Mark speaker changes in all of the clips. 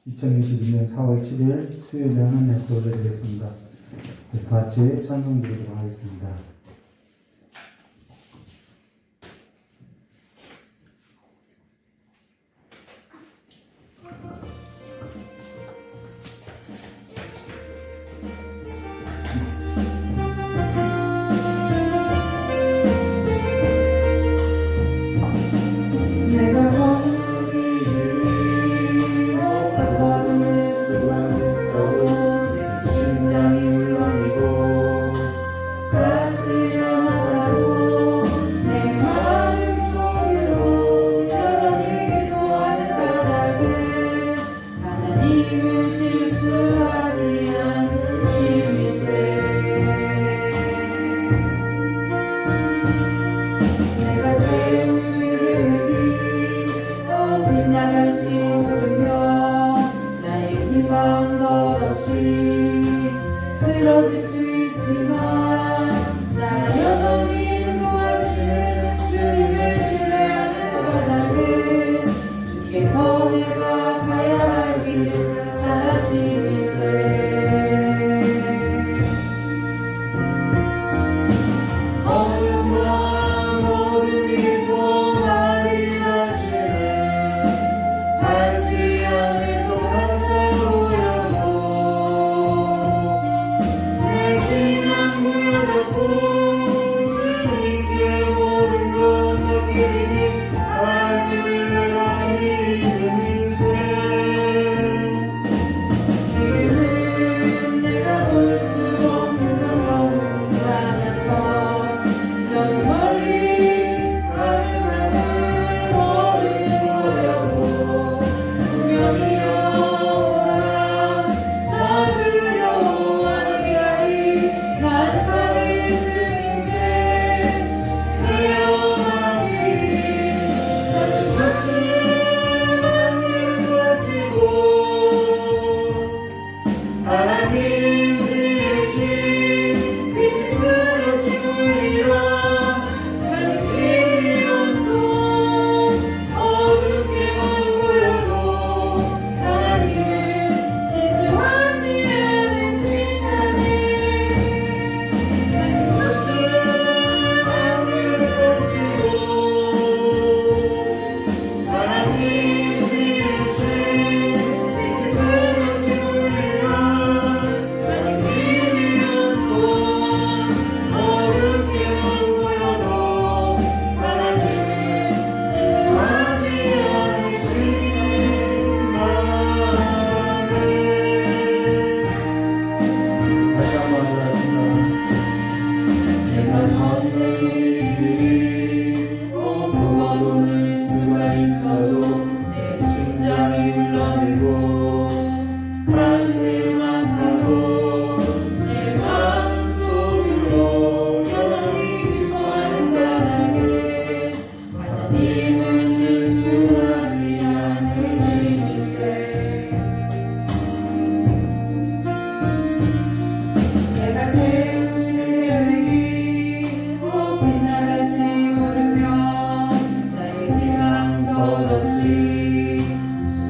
Speaker 1: 2022년 4월 7일 수요일에 하는 약속을 드리겠습니다. 다 같이 찬송 드리도록 하겠습니다.
Speaker 2: 쓰러질 수 있지만 나 여전히 인도하시는 주님을 신뢰하는 까닭은 주께서 내가 가야 할 길을 잘 아심일세. 어둠 밤 어둠이 또 나를 다시는 밟지 않을 것 같아오여도 주님께 모든 것 맡기니 하나님을 내가 믿는 인생. 지금은 내가 볼 수 없는 건 너무 많아서 너무 멀리 가는 모르는 거여도 분명히 영원한 나 두려워하리라이. 만사를 주님께 내어나니 차츰차츰 만들어 가지고 하나님 지으신 빛이 그려지으리라. 가는 길이 온통 어둡게만 보여도 하나님은 실수하지 않으시다니.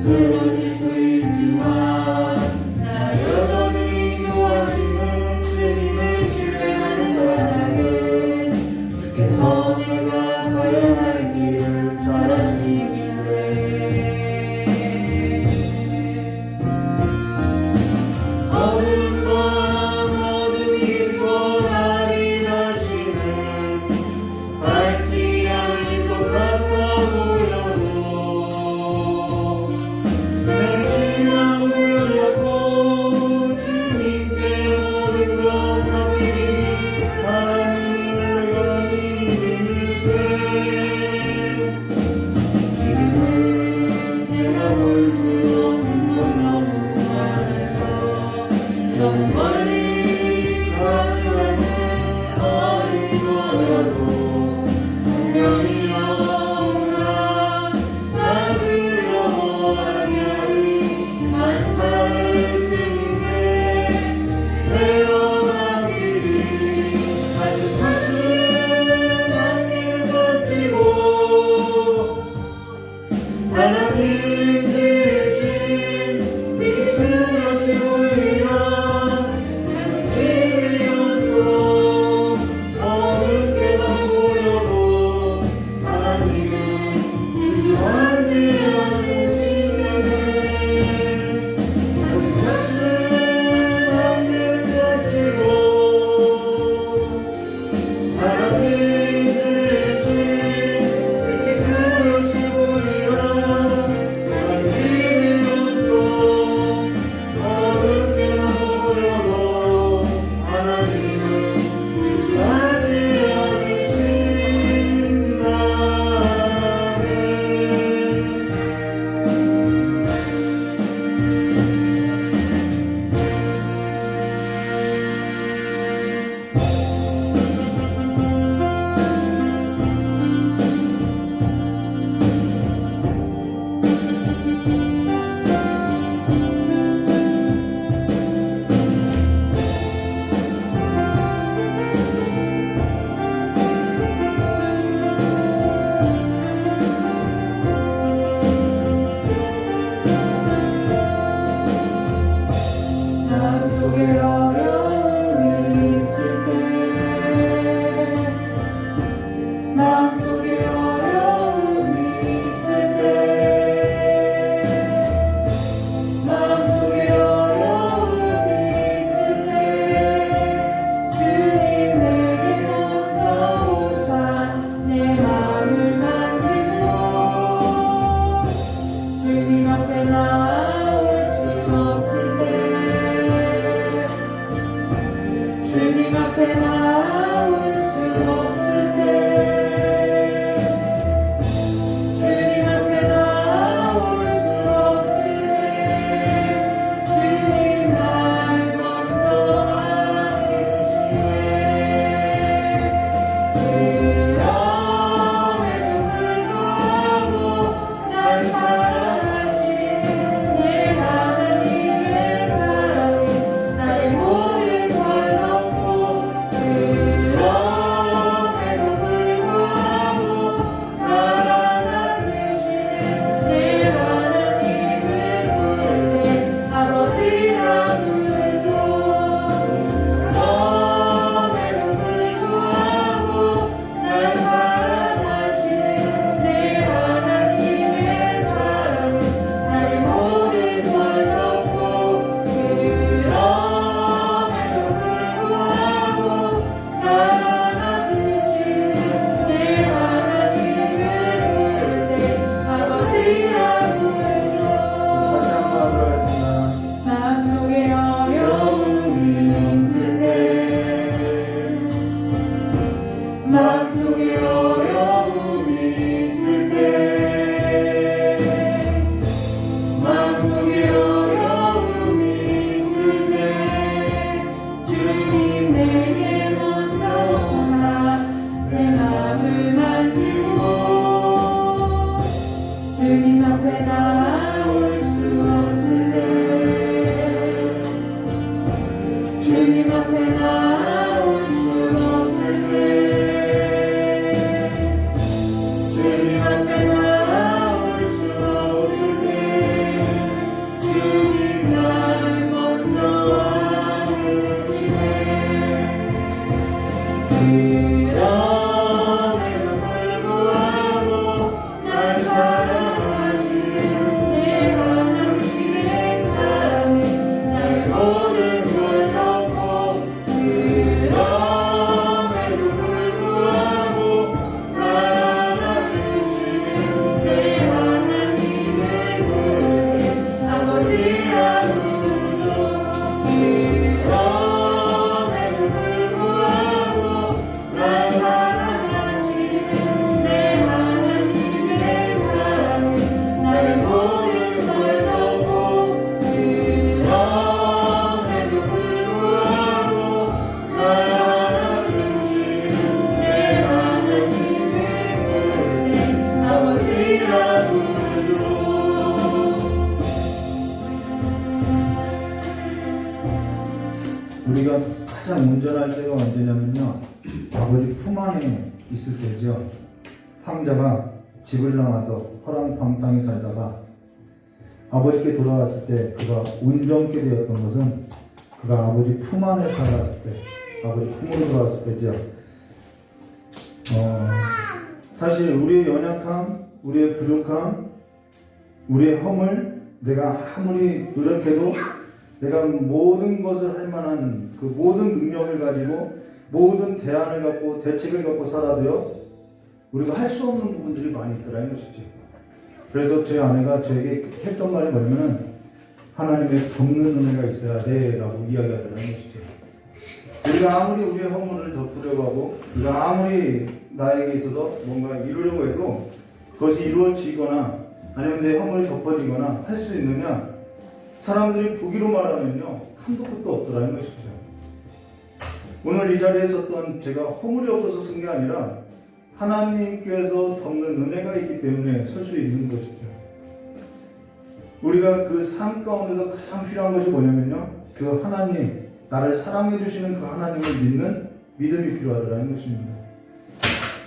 Speaker 2: 쓰러질 수 있지만 나 여전히 인도하시는 주님을 신뢰하는 까닭은 주께서 내가 가야 할 길을 잘 아심일세. 어둠 밤 어둠이 또 날이 다시는 밟지 않을 것 같아 보여도 마음속에 어려움이 있을 때 주님 내게 먼저 오사 내 마음을 만지고 주님 앞에 나올 수 없을 때 주님 앞에 나올 수 없을 때 주님 앞에 나올 수 없을 때 주님 날 먼저 안으시네 그럼에도 불구하고 날 사랑하시는 내 하나님의 사랑이 나의 모든 걸 덮고 그럼에도 불구하고 날 안아주시는 내 하나님의 굴게 아버지라고 부르죠 그럼에도 불구하고 날 사랑하시는 내 하나님의 사랑이 나의 모든 걸 덮고 그럼에도 불구하고 날 안아주시는 내 하나님의 굴게 아버지라고 부르죠
Speaker 1: 우리가 가장 온전할 때가 언제냐면요, 아버지 품 안에 있을 때죠. 탕자가 집을 나와서 허랑방탕히 살다가 아버지께 돌아왔을 때 그가 온전케 되었던 것은 그가 아버지 품 안에 살았을 때, 아버지 품으로 돌아왔을 때죠. 사실 우리의 연약함, 우리의 부족함, 우리의 허물, 내가 아무리 노력해도 내가 모든 것을 할 만한 그 모든 능력을 가지고 모든 대안을 갖고 대책을 갖고 살아도요, 우리가 할 수 없는 부분들이 많이 있더라는 것이죠. 그래서 제 아내가 저에게 했던 말이 뭐냐면은 하나님의 덮는 은혜가 있어야 돼 라고 이야기하더라는 것이죠. 우리가 아무리 우리의 허물을 덮으려고 하고 우리가 아무리 나에게 있어서 뭔가 이루려고 해도 그것이 이루어지거나 아니면 내 허물이 덮어지거나 할 수 있느냐, 사람들이 보기로 말하면요 한도 끝도 없더라는 것이죠. 오늘 이 자리에 섰던 제가 허물이 없어서 쓴 게 아니라 하나님께서 덮는 은혜가 있기 때문에 설 수 있는 것이죠. 우리가 그 삶 가운데서 가장 필요한 것이 뭐냐면요, 그 하나님, 나를 사랑해 주시는 그 하나님을 믿는 믿음이 필요하다는 것입니다.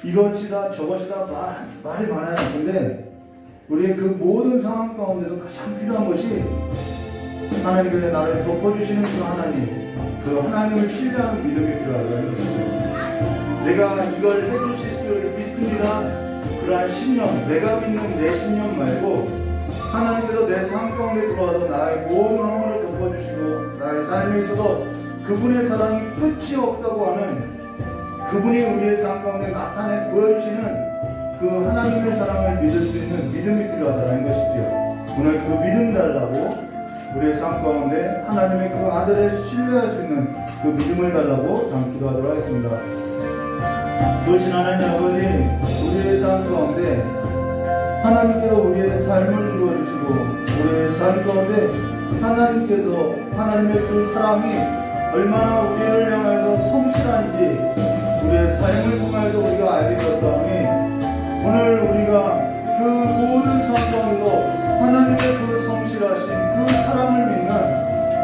Speaker 1: 이것이다 저것이다 말이 많아요. 근데 우리의 그 모든 상황 가운데서 가장 필요한 것이 하나님께서 나를 덮어주시는 그 하나님을 신뢰하는 믿음이 필요하다는 것입니다. 내가 이걸 해주실 줄 믿습니다. 그러한 신념, 내가 믿는 내 신념 말고 하나님께서 내 삶 가운데 들어와서 나의 모든 허물을 덮어주시고 나의 삶에 있어서 그분의 사랑이 끝이 없다고 하는, 그분이 우리의 삶 가운데 나타내 보여주시는 그 하나님의 사랑을 믿을 수 있는 믿음이 필요하다는 것이지요. 오늘 그 믿음 달라고, 우리의 삶 가운데 하나님의 그 아들을 신뢰할 수 있는 그 믿음을 달라고 참 기도하도록 하겠습니다. 좋으신 하나님 아버지, 우리의 삶 가운데 하나님께서 우리의 삶을 이루어주시고 우리의 삶 가운데 하나님께서 하나님의 그 사랑이 얼마나 우리를 향해서 성실한지 우리의 삶을 통해서 우리가 알게 되었사오니, 오늘 우리가 그 모든 삶 가운데서 하나님의 그 성실하신 그 사랑을 믿는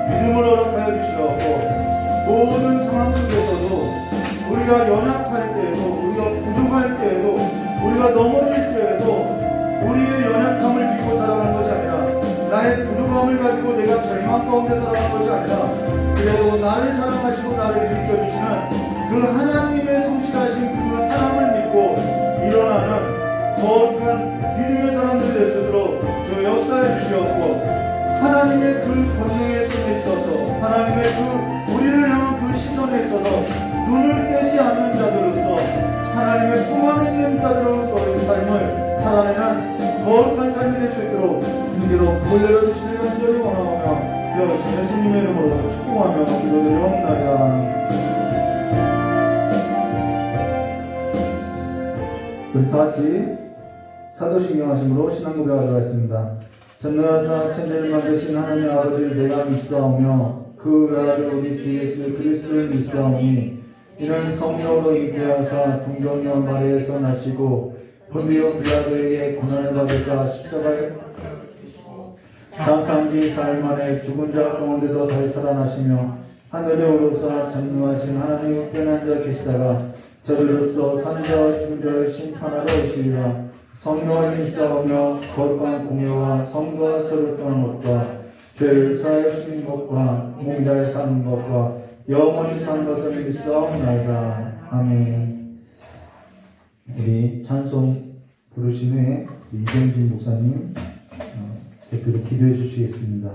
Speaker 1: 믿음을 허락하여 주시옵고, 모든 상황 속에서도 우리가 연약할 때에도, 우리가 부족할 때에도, 우리가 넘어질 때에도 우리의 연약함을 믿고 살아가는 것이 아니라, 나의 부족함을 가지고 내가 절망 가운데 살아가는 것이 아니라, 그래도 나를 사랑하시고 나를 일으켜주시는 그 하나님의 성실하신 그 사랑을 믿고 일어나는 거룩한 믿음의 사람들이 될 수 있도록 저 역사해 주시옵고, 하나님의 그 권능의 손에 있어서, 하나님의 그 우리를 향한 그 시선에 있어서 눈을 떼지 않는 자들로서, 하나님의 품 안에 있는 자들로서의 삶을 살아내는 거룩한 삶이 될 수 있도록 주님께서 보여려 주시길 간절히 원하오며, 예수님의 이름으로 축복하며 기도드리옵나이다. 우리 다 같이 사도신경 하심으로 신앙 고백하도록 하겠습니다. 전능하사 천지를 만드신 하나님 아버지를 내가 믿사오며 그 외아들 우리 주 예수 그리스도를 믿사오니 이는 성령으로 잉태하사 동정녀 마리아에서 나시고 본디오 빌라도에게 고난을 받으사 십자가에 장사한 지 사흘 만에 죽은 자 가운데서 다시 살아나시며 하늘에 오르사 전능하신 하나님 우편에 앉아 계시다가 저리로서 사는 자와 죽은 자를 심판하러 오시리라. 성령을 믿사오며 거룩한 공예와 성과 서로 떠난 것과 죄를 사하여 주신 것과 몸자에 사는 것과 영원히 사는 것을 믿사옵나이다. 아멘. 우리 찬송 부르신 후에 이경진 목사님 대표로 기도해 주시겠습니다.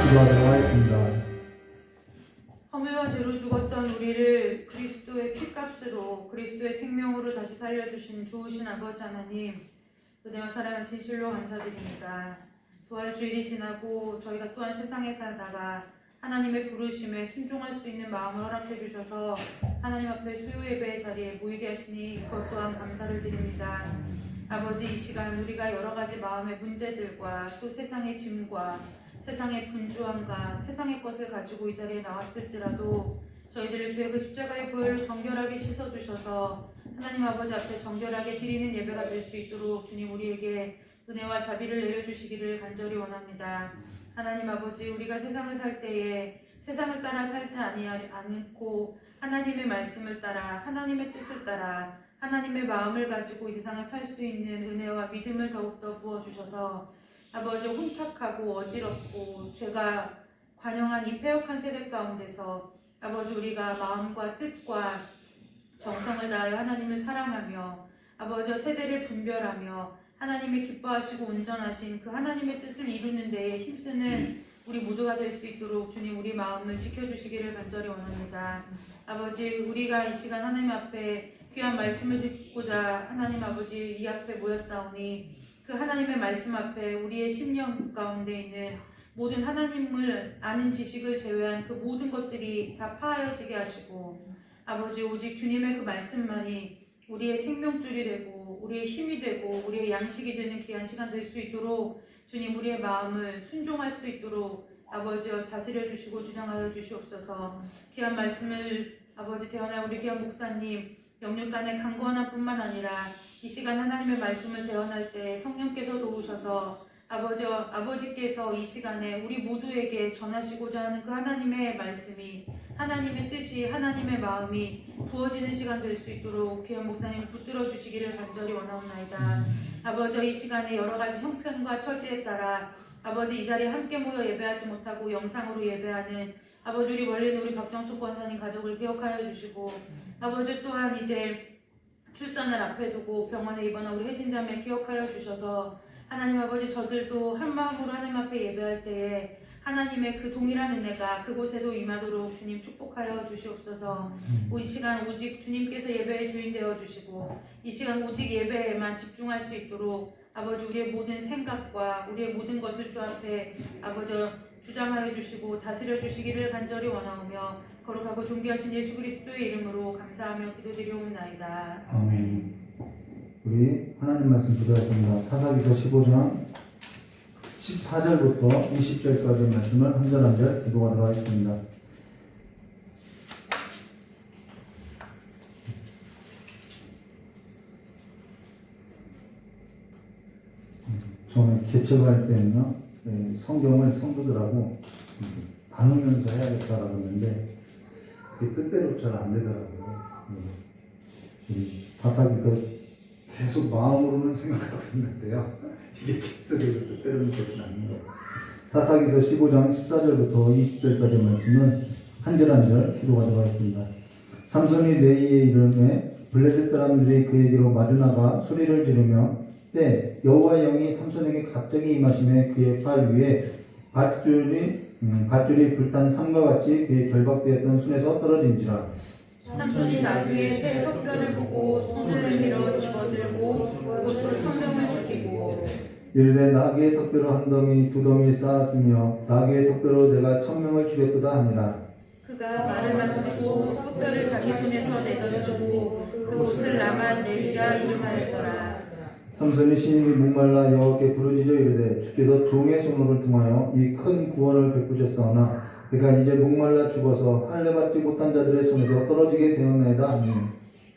Speaker 1: 기도하도록 하겠습니다.
Speaker 2: 허물과 죄로 죽었던 우리를 그리스도의 피값으로 그리스도의 생명으로 다시 살려주신 좋으신 아버지 하나님, 은혜와 사랑은 진실로 감사드립니다. 부활주일이 지나고 저희가 또한 세상에 살다가 하나님의 부르심에 순종할 수 있는 마음을 허락해 주셔서 하나님 앞에 수요 예배의 자리에 모이게 하시니 그것 또한 감사를 드립니다. 아버지, 이 시간 우리가 여러 가지 마음의 문제들과 또 세상의 짐과 세상의 분주함과 세상의 것을 가지고 이 자리에 나왔을지라도 저희들을 주의 그 십자가의 보혈로 정결하게 씻어주셔서 하나님 아버지 앞에 정결하게 드리는 예배가 될 수 있도록 주님 우리에게 은혜와 자비를 내려주시기를 간절히 원합니다. 하나님 아버지, 우리가 세상을 살 때에 세상을 따라 살지 않고 하나님의 말씀을 따라 하나님의 뜻을 따라 하나님의 마음을 가지고 이 세상을 살 수 있는 은혜와 믿음을 더욱더 부어주셔서 아버지, 혼탁하고 어지럽고 죄가 관영한 이 패역한 세대 가운데서 아버지, 우리가 마음과 뜻과 정성을 다하여 하나님을 사랑하며 아버지 세대를 분별하며 하나님의 기뻐하시고 온전하신 그 하나님의 뜻을 이루는 데에 힘쓰는 우리 모두가 될 수 있도록 주님 우리 마음을 지켜주시기를 간절히 원합니다. 아버지, 우리가 이 시간 하나님 앞에 귀한 말씀을 듣고자 하나님 아버지 이 앞에 모였사오니 그 하나님의 말씀 앞에 우리의 심령 가운데 있는 모든 하나님을 아는 지식을 제외한 그 모든 것들이 다 파하여지게 하시고 아버지, 오직 주님의 그 말씀만이 우리의 생명줄이 되고 우리의 힘이 되고 우리의 양식이 되는 귀한 시간 될 수 있도록 주님 우리의 마음을 순종할 수 있도록 아버지여 다스려 주시고 주장하여 주시옵소서. 귀한 말씀을 아버지 대언할 우리 귀한 목사님 영육간의 강권한 뿐만 아니라 이 시간 하나님의 말씀을 대언할 때 성령께서 도우셔서 아버지께서 이 시간에 우리 모두에게 전하시고자 하는 그 하나님의 말씀이 하나님의 뜻이 하나님의 마음이 부어지는 시간 될 수 있도록 귀한 목사님을 붙들어 주시기를 간절히 원하옵나이다. 아버지 이 시간에 여러 가지 형편과 처지에 따라 아버지 이 자리에 함께 모여 예배하지 못하고 영상으로 예배하는 아버지 우리 멀리 있는 우리 박정숙 권사님 가족을 기억하여 주시고 아버지 또한 이제 출산을 앞에 두고 병원에 입원한 우리 혜진자매 기억하여 주셔서 하나님 아버지 저들도 한 마음으로 하나님 앞에 예배할 때에 하나님의 그 동일한 은혜가 그곳에도 임하도록 주님 축복하여 주시옵소서. 우리 시간 오직 주님께서 예배의 주인 되어 주시고 이 시간 오직 예배에만 집중할 수 있도록 아버지 우리의 모든 생각과 우리의 모든 것을 주 앞에 아버지 주장하여 주시고 다스려 주시기를 간절히 원하오며 거룩하고 존귀하신 예수 그리스도의 이름으로 감사하며 기도드리옵나이다.
Speaker 1: 아멘. 우리 하나님 말씀 보도록 사사기서 15장 14절부터 20절까지 말씀을 한 절 한 절 기도하도록 하겠습니다. 저는 개척할 때는요, 성경을 성도들하고 나누면서 해야겠다라고 했는데 그게 뜻대로 잘 안 되더라고요. 우리 사사기서 계속 마음으로는 생각하고 있는데요, 이게 계속 뜻대로는 되지 않는 거예요. 사사기서 15장 14절부터 20절까지 말씀은 한 절 한 절 기도하도록 하겠습니다. 삼손이 레이에 이르매 블레셋 사람들이 그에게로 마주나가 소리를 지르며 때 여호와의 영이 삼손에게 갑자기 임하심에 그의 팔 위에 밧줄이 불탄 삼과 같이 그의 결박되었던 손에서 떨어진지라.
Speaker 2: 삼손이 나귀의 새 턱뼈를 보고 손을 내밀어 집어들고 그것으로 천명을 죽이고
Speaker 1: 이르되 나귀의 턱뼈로 한 더미 두 더미 쌓았으며 나귀의 턱뼈로 내가 천명을 죽였도다 하니라.
Speaker 2: 그가 말을 마치고 턱뼈를 자기 손에서 내던지고 그곳을 라마 네이라 이름하였더라.
Speaker 1: 삼손이 심히 목말라 여호와께 부르짖어 이르되 주께서 종의 손으로 통하여 이 큰 구원을 베푸셨사오나 내가 이제 목말라 죽어서 할례 받지 못한 자들의 손에서 떨어지게 되었나이다. 아멘.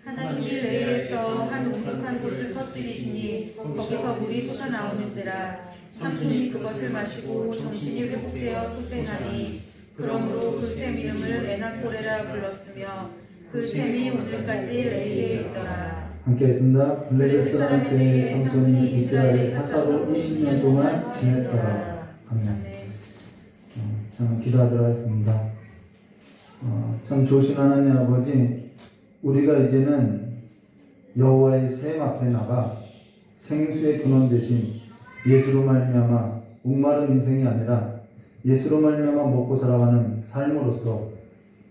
Speaker 2: 하나님이 레이에서 한 우묵한 곳을 터뜨리시니 거기서 물이 솟아나오는지라. 삼손이 그것을 마시고 정신이 회복되어 소생하니 그러므로 그 샘 이름을 에나코레라 불렀으며 그 샘이 오늘까지 레이에 있더라.
Speaker 1: 함께 하겠습니다. 블레셋 사람 때에 삼손이 이스라엘의 사사로 20년 동안 지냈더라. 아멘. 참 기도하도록 하겠습니다. 참 좋으신 하나님 아버지, 우리가 이제는 여호와의 샘 앞에 나가 생수의 근원 되신 예수로 말미암아 목마른 인생이 아니라 예수로 말미암아 먹고 살아가는 삶으로서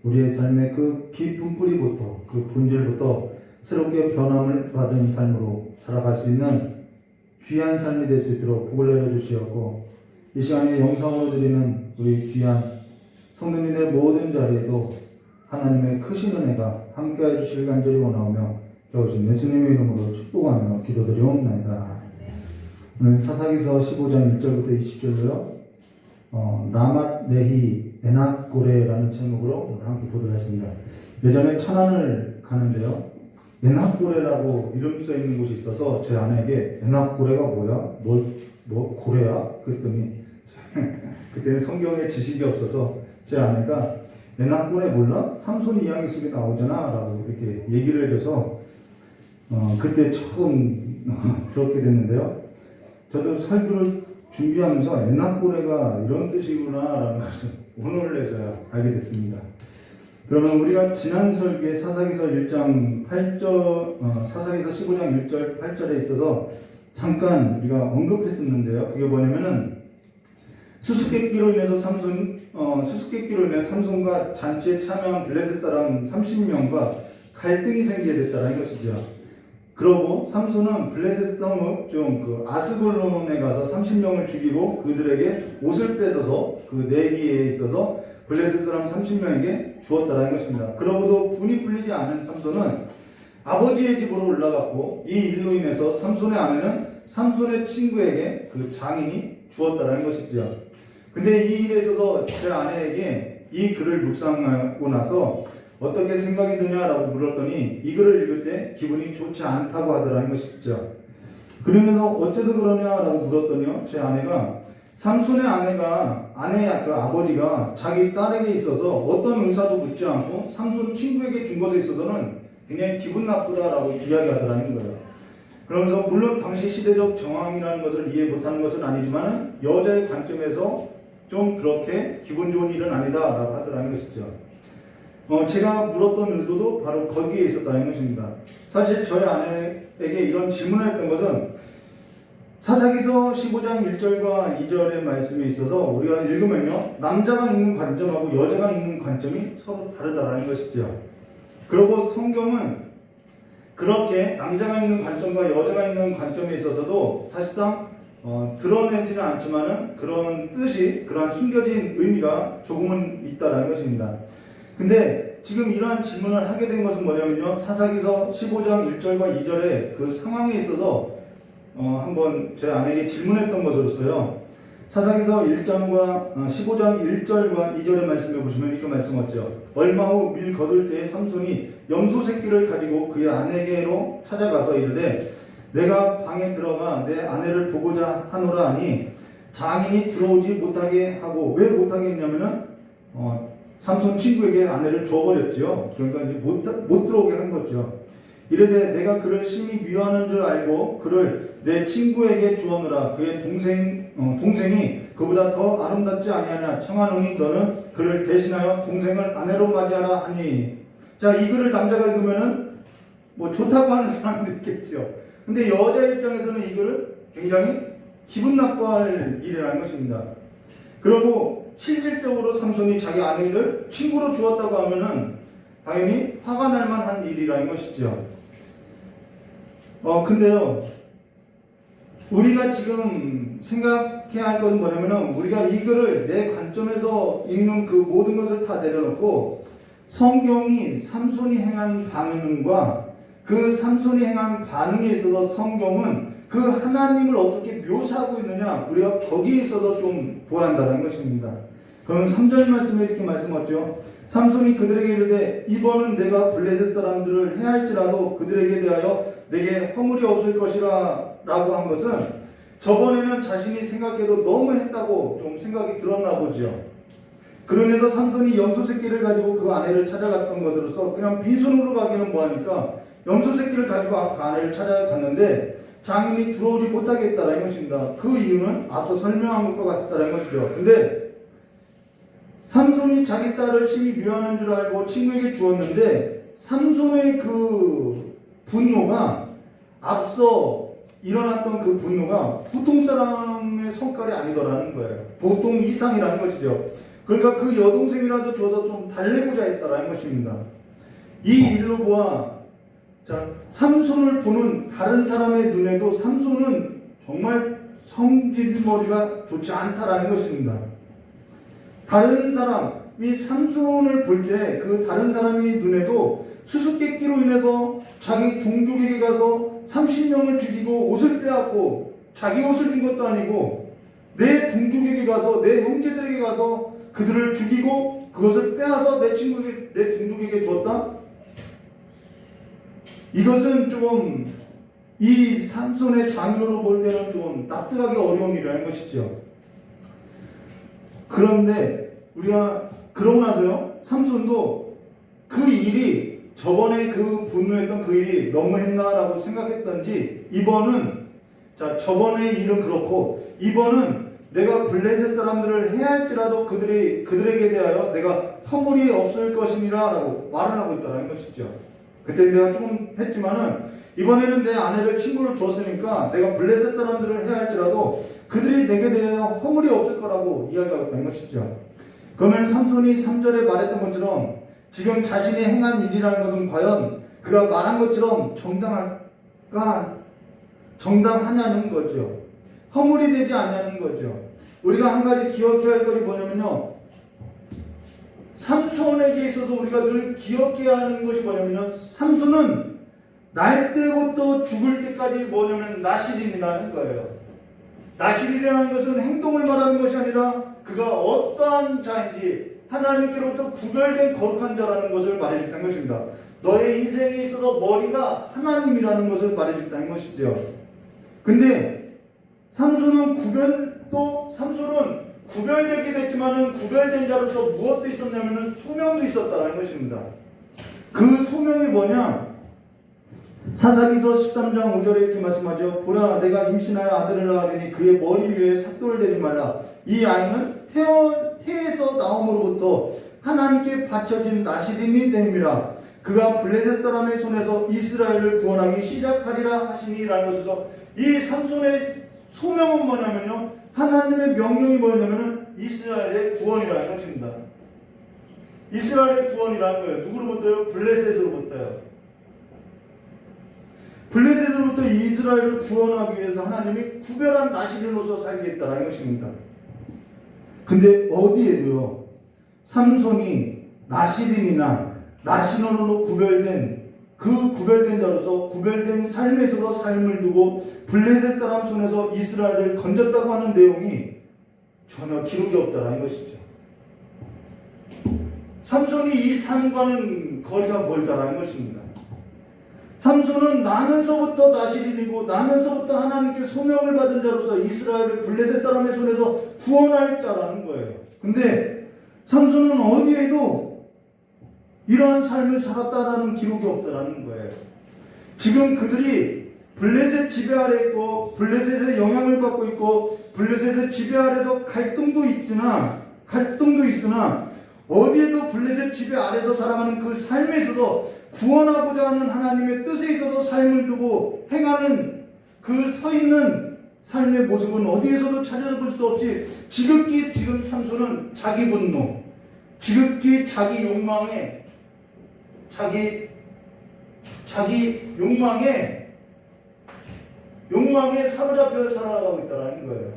Speaker 1: 우리의 삶의 그 깊은 뿌리부터 그 본질부터 새롭게 변함을 받은 삶으로 살아갈 수 있는 귀한 삶이 될 수 있도록 복을 내려주시었고, 이 시간에 영상으로 드리는 우리 귀한 성도님들 모든 자리에도 하나님의 크신 은혜가 함께해 주시길 간절히 원하오며 겨우신 예수님의 이름으로 축복하며 기도드리옵나이다. 오늘 사사기서 15장 1절부터 20절로요, 라맛 네히 에낙고레라는 제목으로 오늘 함께 보도록 했습니다. 예전에 천안을 가는데요, 에낙고레라고 이름 써 있는 곳이 있어서 제 아내에게 에낙고레가 뭐야? 뭐 고래야? 그랬더니 그때는 성경에 지식이 없어서 제 아내가 에낙고레 몰라? 삼손 이야기 속에 나오잖아 라고 이렇게 얘기를 해줘서 그때 처음 들었게 됐는데요, 저도 설교를 준비하면서 에낙고레가 이런 뜻이구나 라는 것을 오늘에서야 알게 됐습니다. 그러면 우리가 지난 설교에 사사기서 1장 8절, 사사기서 15장 1절 8절에 있어서 잠깐 우리가 언급했었는데요, 그게 뭐냐면은 수수께끼로 인해서 삼손과 잔치에 참여한 블레셋 사람 30명과 갈등이 생기게 됐다는 것이죠. 그러고 삼손은 블레셋 성읍 그 아스골론에 가서 30명을 죽이고 그들에게 옷을 뺏어서 그 내기에 있어서 블레셋 사람 30명에게 주었다는 것입니다. 그러고도 분이 풀리지 않은 삼손은 아버지의 집으로 올라갔고, 이 일로 인해서 삼손의 아내는 삼손의 친구에게 그 장인이 주었다라는 것이죠. 근데 이 일에 있어서 제 아내에게 이 글을 묵상하고 나서 어떻게 생각이 드냐라고 물었더니 이 글을 읽을 때 기분이 좋지 않다고 하더라는 것이죠. 그러면서 어째서 그러냐라고 물었더니요, 제 아내가 삼손의 아내의 그 아버지가 자기 딸에게 있어서 어떤 의사도 묻지 않고 삼손 친구에게 준 것에 있어서는 굉장히 기분 나쁘다라고 이야기하더라는 거예요. 그러면서 물론 당시 시대적 정황이라는 것을 이해 못하는 것은 아니지만 여자의 관점에서 좀 그렇게 기분 좋은 일은 아니다라고 하더라는 것이죠. 제가 물었던 의도도 바로 거기에 있었다는 것입니다. 사실 저희 아내에게 이런 질문을 했던 것은 사사기서 15장 1절과 2절의 말씀에 있어서 우리가 읽으면요, 남자가 읽는 관점하고 여자가 읽는 관점이 서로 다르다라는 것이죠. 그리고 성경은 그렇게 남자가 읽는 관점과 여자가 읽는 관점에 있어서도 사실상 드러내지는 않지만은 그런 뜻이, 그러한 숨겨진 의미가 조금은 있다라는 것입니다. 근데 지금 이러한 질문을 하게 된 것은 뭐냐면요, 사사기서 15장 1절과 2절의 그 상황에 있어서 한번 제 아내에게 질문했던 것으로서요, 사사기서 1장과 15장 1절과 2절의 말씀에 보시면 이렇게 말씀하죠. 얼마 후 밀 거둘 때에 삼손이 염소 새끼를 가지고 그의 아내에게로 찾아가서 이르되 내가 방에 들어가 내 아내를 보고자 하노라 하니 장인이 들어오지 못하게 하고, 왜 못하게 했냐면은 삼손 친구에게 아내를 줘버렸죠. 그러니까 이제 못 들어오게 한 거죠. 이르되 내가 그를 심히 미워하는 줄 알고 그를 내 친구에게 주었노라. 그의 동생이 그보다 더 아름답지 아니하냐. 청하노니 너는 그를 대신하여 동생을 아내로 맞이하라 하니. 자, 이 글을 남자가 읽으면은 뭐 좋다고 하는 사람도 있겠죠. 근데 여자 입장에서는 이 글은 굉장히 기분 나빠할 일이라는 것입니다. 그리고 실질적으로 삼손이 자기 아내를 친구로 주었다고 하면은 당연히 화가 날 만한 일이라는 것이죠. 근데요, 우리가 지금 생각해야 할 것은 뭐냐면은 우리가 이 글을 내 관점에서 읽는 그 모든 것을 다 내려놓고 성경이 삼손이 행한 반응과 그 삼손이 행한 반응에 있어서 성경은 그 하나님을 어떻게 묘사하고 있느냐, 우리가 거기에 있어서 좀 보아야 한다는 것입니다. 그럼 3절 말씀에 이렇게 말씀하죠. 삼손이 그들에게 이르되 이번은 내가 블레셋 사람들을 해할지라도 그들에게 대하여 내게 허물이 없을 것이라 라고 한 것은 저번에는 자신이 생각해도 너무 했다고 좀 생각이 들었나 보죠. 그러면서 삼손이 염소 새끼를 가지고 그 아내를 찾아갔던 것으로서 그냥 빈손으로 가기는 뭐하니까 염소 새끼를 가지고 그 아내를 찾아갔는데 장인이 들어오지 못하겠다라는 것입니다. 그 이유는 앞서 설명한 것과 같다라는 것이죠. 근데 삼손이 자기 딸을 심히 미워하는 줄 알고 친구에게 주었는데 삼손의 그 분노가, 앞서 일어났던 그 분노가 보통 사람의 성깔이 아니더라는 거예요. 보통 이상이라는 것이죠. 그러니까 그 여동생이라도 줘서 좀 달래고자 했다라는 것입니다. 이 일로 보아, 자, 삼손을 보는 다른 사람의 눈에도 삼손은 정말 성질머리가 좋지 않다라는 것입니다. 다른 사람이 삼손을 볼 때 그 다른 사람의 눈에도 수수께끼로 인해서 자기 동족에게 가서 30명을 죽이고 옷을 빼앗고, 자기 옷을 준 것도 아니고 내 동족에게 가서, 내 형제들에게 가서 그들을 죽이고 그것을 빼앗아 내 친구에게, 내 동족에게 주었다? 이것은 좀 이 삼손의 장로로 볼 때는 좀 납득하기 어려운 일이라는 것이죠. 그런데 우리가 그러고 나서요, 삼손도 그 일이, 저번에 그 분노했던 그 일이 너무했나라고 생각했던지, 이번은, 자, 저번의 일은 그렇고 이번은 내가 블레셋 사람들을 해할지라도 그들에게 대하여 내가 허물이 없을 것이니라 라고 말을 하고 있다는 것이죠. 그때 내가 조금 했지만은 이번에는 내 아내를 친구를 주었으니까 내가 블레셋 사람들을 해할지라도 그들이 내게 대하여 허물이 없을 거라고 이야기하고 있다는 것이죠. 그러면 삼손이 3절에 말했던 것처럼 지금 자신이 행한 일이라는 것은 과연 그가 말한 것처럼 정당하냐는 거죠. 허물이 되지 않냐는 거죠. 우리가 한 가지 기억해야 할 것이 뭐냐면요, 삼손에게 있어서 우리가 늘 기억해야 하는 것이 뭐냐면요, 삼손은 날 때부터 죽을 때까지 뭐냐면 나실인이라는 거예요. 나실이라는 것은 행동을 말하는 것이 아니라 그가 어떠한 자인지 하나님께로부터 구별된 거룩한 자라는 것을 말해줬다는 것입니다. 너의 인생에 있어서 머리가 하나님이라는 것을 말해줬다는 것이죠. 근데 삼손은 구별되기도 했지만은 구별된 자로서 무엇도 있었냐면은 소명도 있었다는 것입니다. 그 소명이 뭐냐? 사사기서 13장 5절에 이렇게 말씀하죠. 보라, 내가 임신하여 아들을 낳으리니 그의 머리 위에 삭도를 대지 말라. 이 아이는 태에서 나옴으로부터 하나님께 바쳐진 나실인이 됨이라. 그가 블레셋 사람의 손에서 이스라엘을 구원하기 시작하리라 하시니라는 것에서 이 삼손의 소명은 뭐냐면요, 하나님의 명령이 뭐냐면은 이스라엘의 구원이라는 것입니다. 이스라엘의 구원이라는 거예요. 누구로부터요? 블레셋으로부터요. 블레셋으로부터 이스라엘을 구원하기 위해서 하나님이 구별한 나실인으로서 살겠다라는 것입니다. 근데 어디에도요, 삼손이 나실인이나 나실인으로 구별된 자로서 구별된 삶에 있어서 삶을 두고 블레셋 사람 손에서 이스라엘을 건졌다고 하는 내용이 전혀 기록이 없다라는 것이죠. 삼손이 이 삶과는 거리가 멀다라는 것입니다. 삼손은 나면서부터 나실인이고 나면서부터 하나님께 소명을 받은 자로서 이스라엘을 블레셋 사람의 손에서 구원할 자라는 거예요. 근데 삼손은 어디에도 이러한 삶을 살았다라는 기록이 없다라는 거예요. 지금 그들이 블레셋 지배 아래 있고 블레셋의 영향을 받고 있고 블레셋의 지배 아래서 갈등도 있으나 어디에도 블레셋 지배 아래서 살아가는 그 삶에 있어서 구원하고자 하는 하나님의 뜻에 있어서 삶을 두고 행하는 그 서 있는 삶의 모습은 어디에서도 찾아볼 수 없이 지극히 지금 삼손은 자기 분노, 지극히 자기 욕망에 사로잡혀 살아가고 있다는 거예요.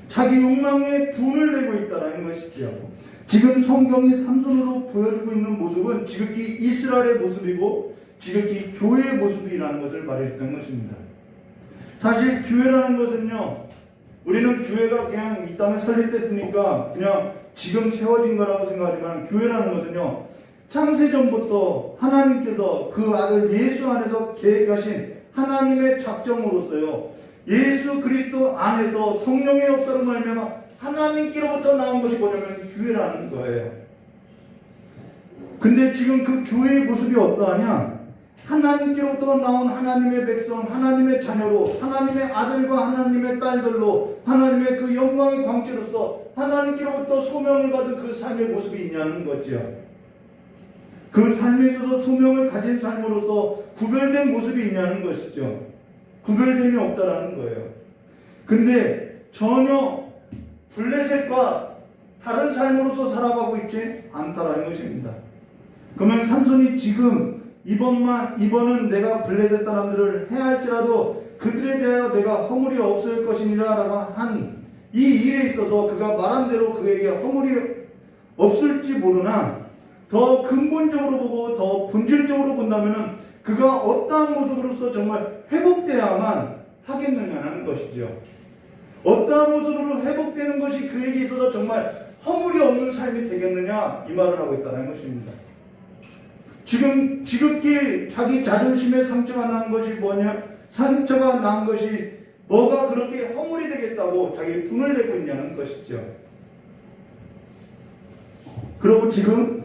Speaker 1: 자기 욕망에 분을 내고 있다는 것이죠. 지금 성경이 삼손으로 보여주고 있는 모습은 지극히 이스라엘의 모습이고 지극히 교회의 모습이라는 것을 말해주는 것입니다. 사실 교회라는 것은요, 우리는 교회가 그냥 이 땅에 설립됐으니까 그냥 지금 세워진 거라고 생각하지만 교회라는 것은요, 창세전부터 하나님께서 그 아들 예수 안에서 계획하신 하나님의 작정으로서요, 예수 그리스도 안에서 성령의 역사로 말미암아 하나님께로부터 나온 것이 뭐냐면 교회라는 거예요. 근데 지금 그 교회의 모습이 어떠하냐? 하나님께로부터 나온 하나님의 백성, 하나님의 자녀로, 하나님의 아들과 하나님의 딸들로, 하나님의 그 영광의 광채로서 하나님께로부터 소명을 받은 그 삶의 모습이 있냐는 거죠. 그 삶에 있어서 소명을 가진 삶으로서 구별된 모습이 있냐는 것이죠. 구별됨이 없다라는 거예요. 근데 전혀 블레셋과 다른 삶으로서 살아가고 있지 않다라는 것입니다. 그러면 삼손이 지금 이번은 내가 블레셋 사람들을 해할지라도 그들에 대하여 내가 허물이 없을 것이니라 라고 한 이 일에 있어서 그가 말한 대로 그에게 허물이 없을지 모르나 더 근본적으로 보고 더 본질적으로 본다면 그가 어떠한 모습으로서 정말 회복되어야만 하겠느냐는 것이죠. 어떠한 모습으로 회복되는 것이 그에게 있어서 정말 허물이 없는 삶이 되겠느냐, 이 말을 하고 있다는 것입니다. 지금 지극히 자기 자존심에 상처가 난 것이 뭐냐? 상처가 난 것이 뭐가 그렇게 허물이 되겠다고 자기 분을 내고 있냐는 것이죠. 그리고 지금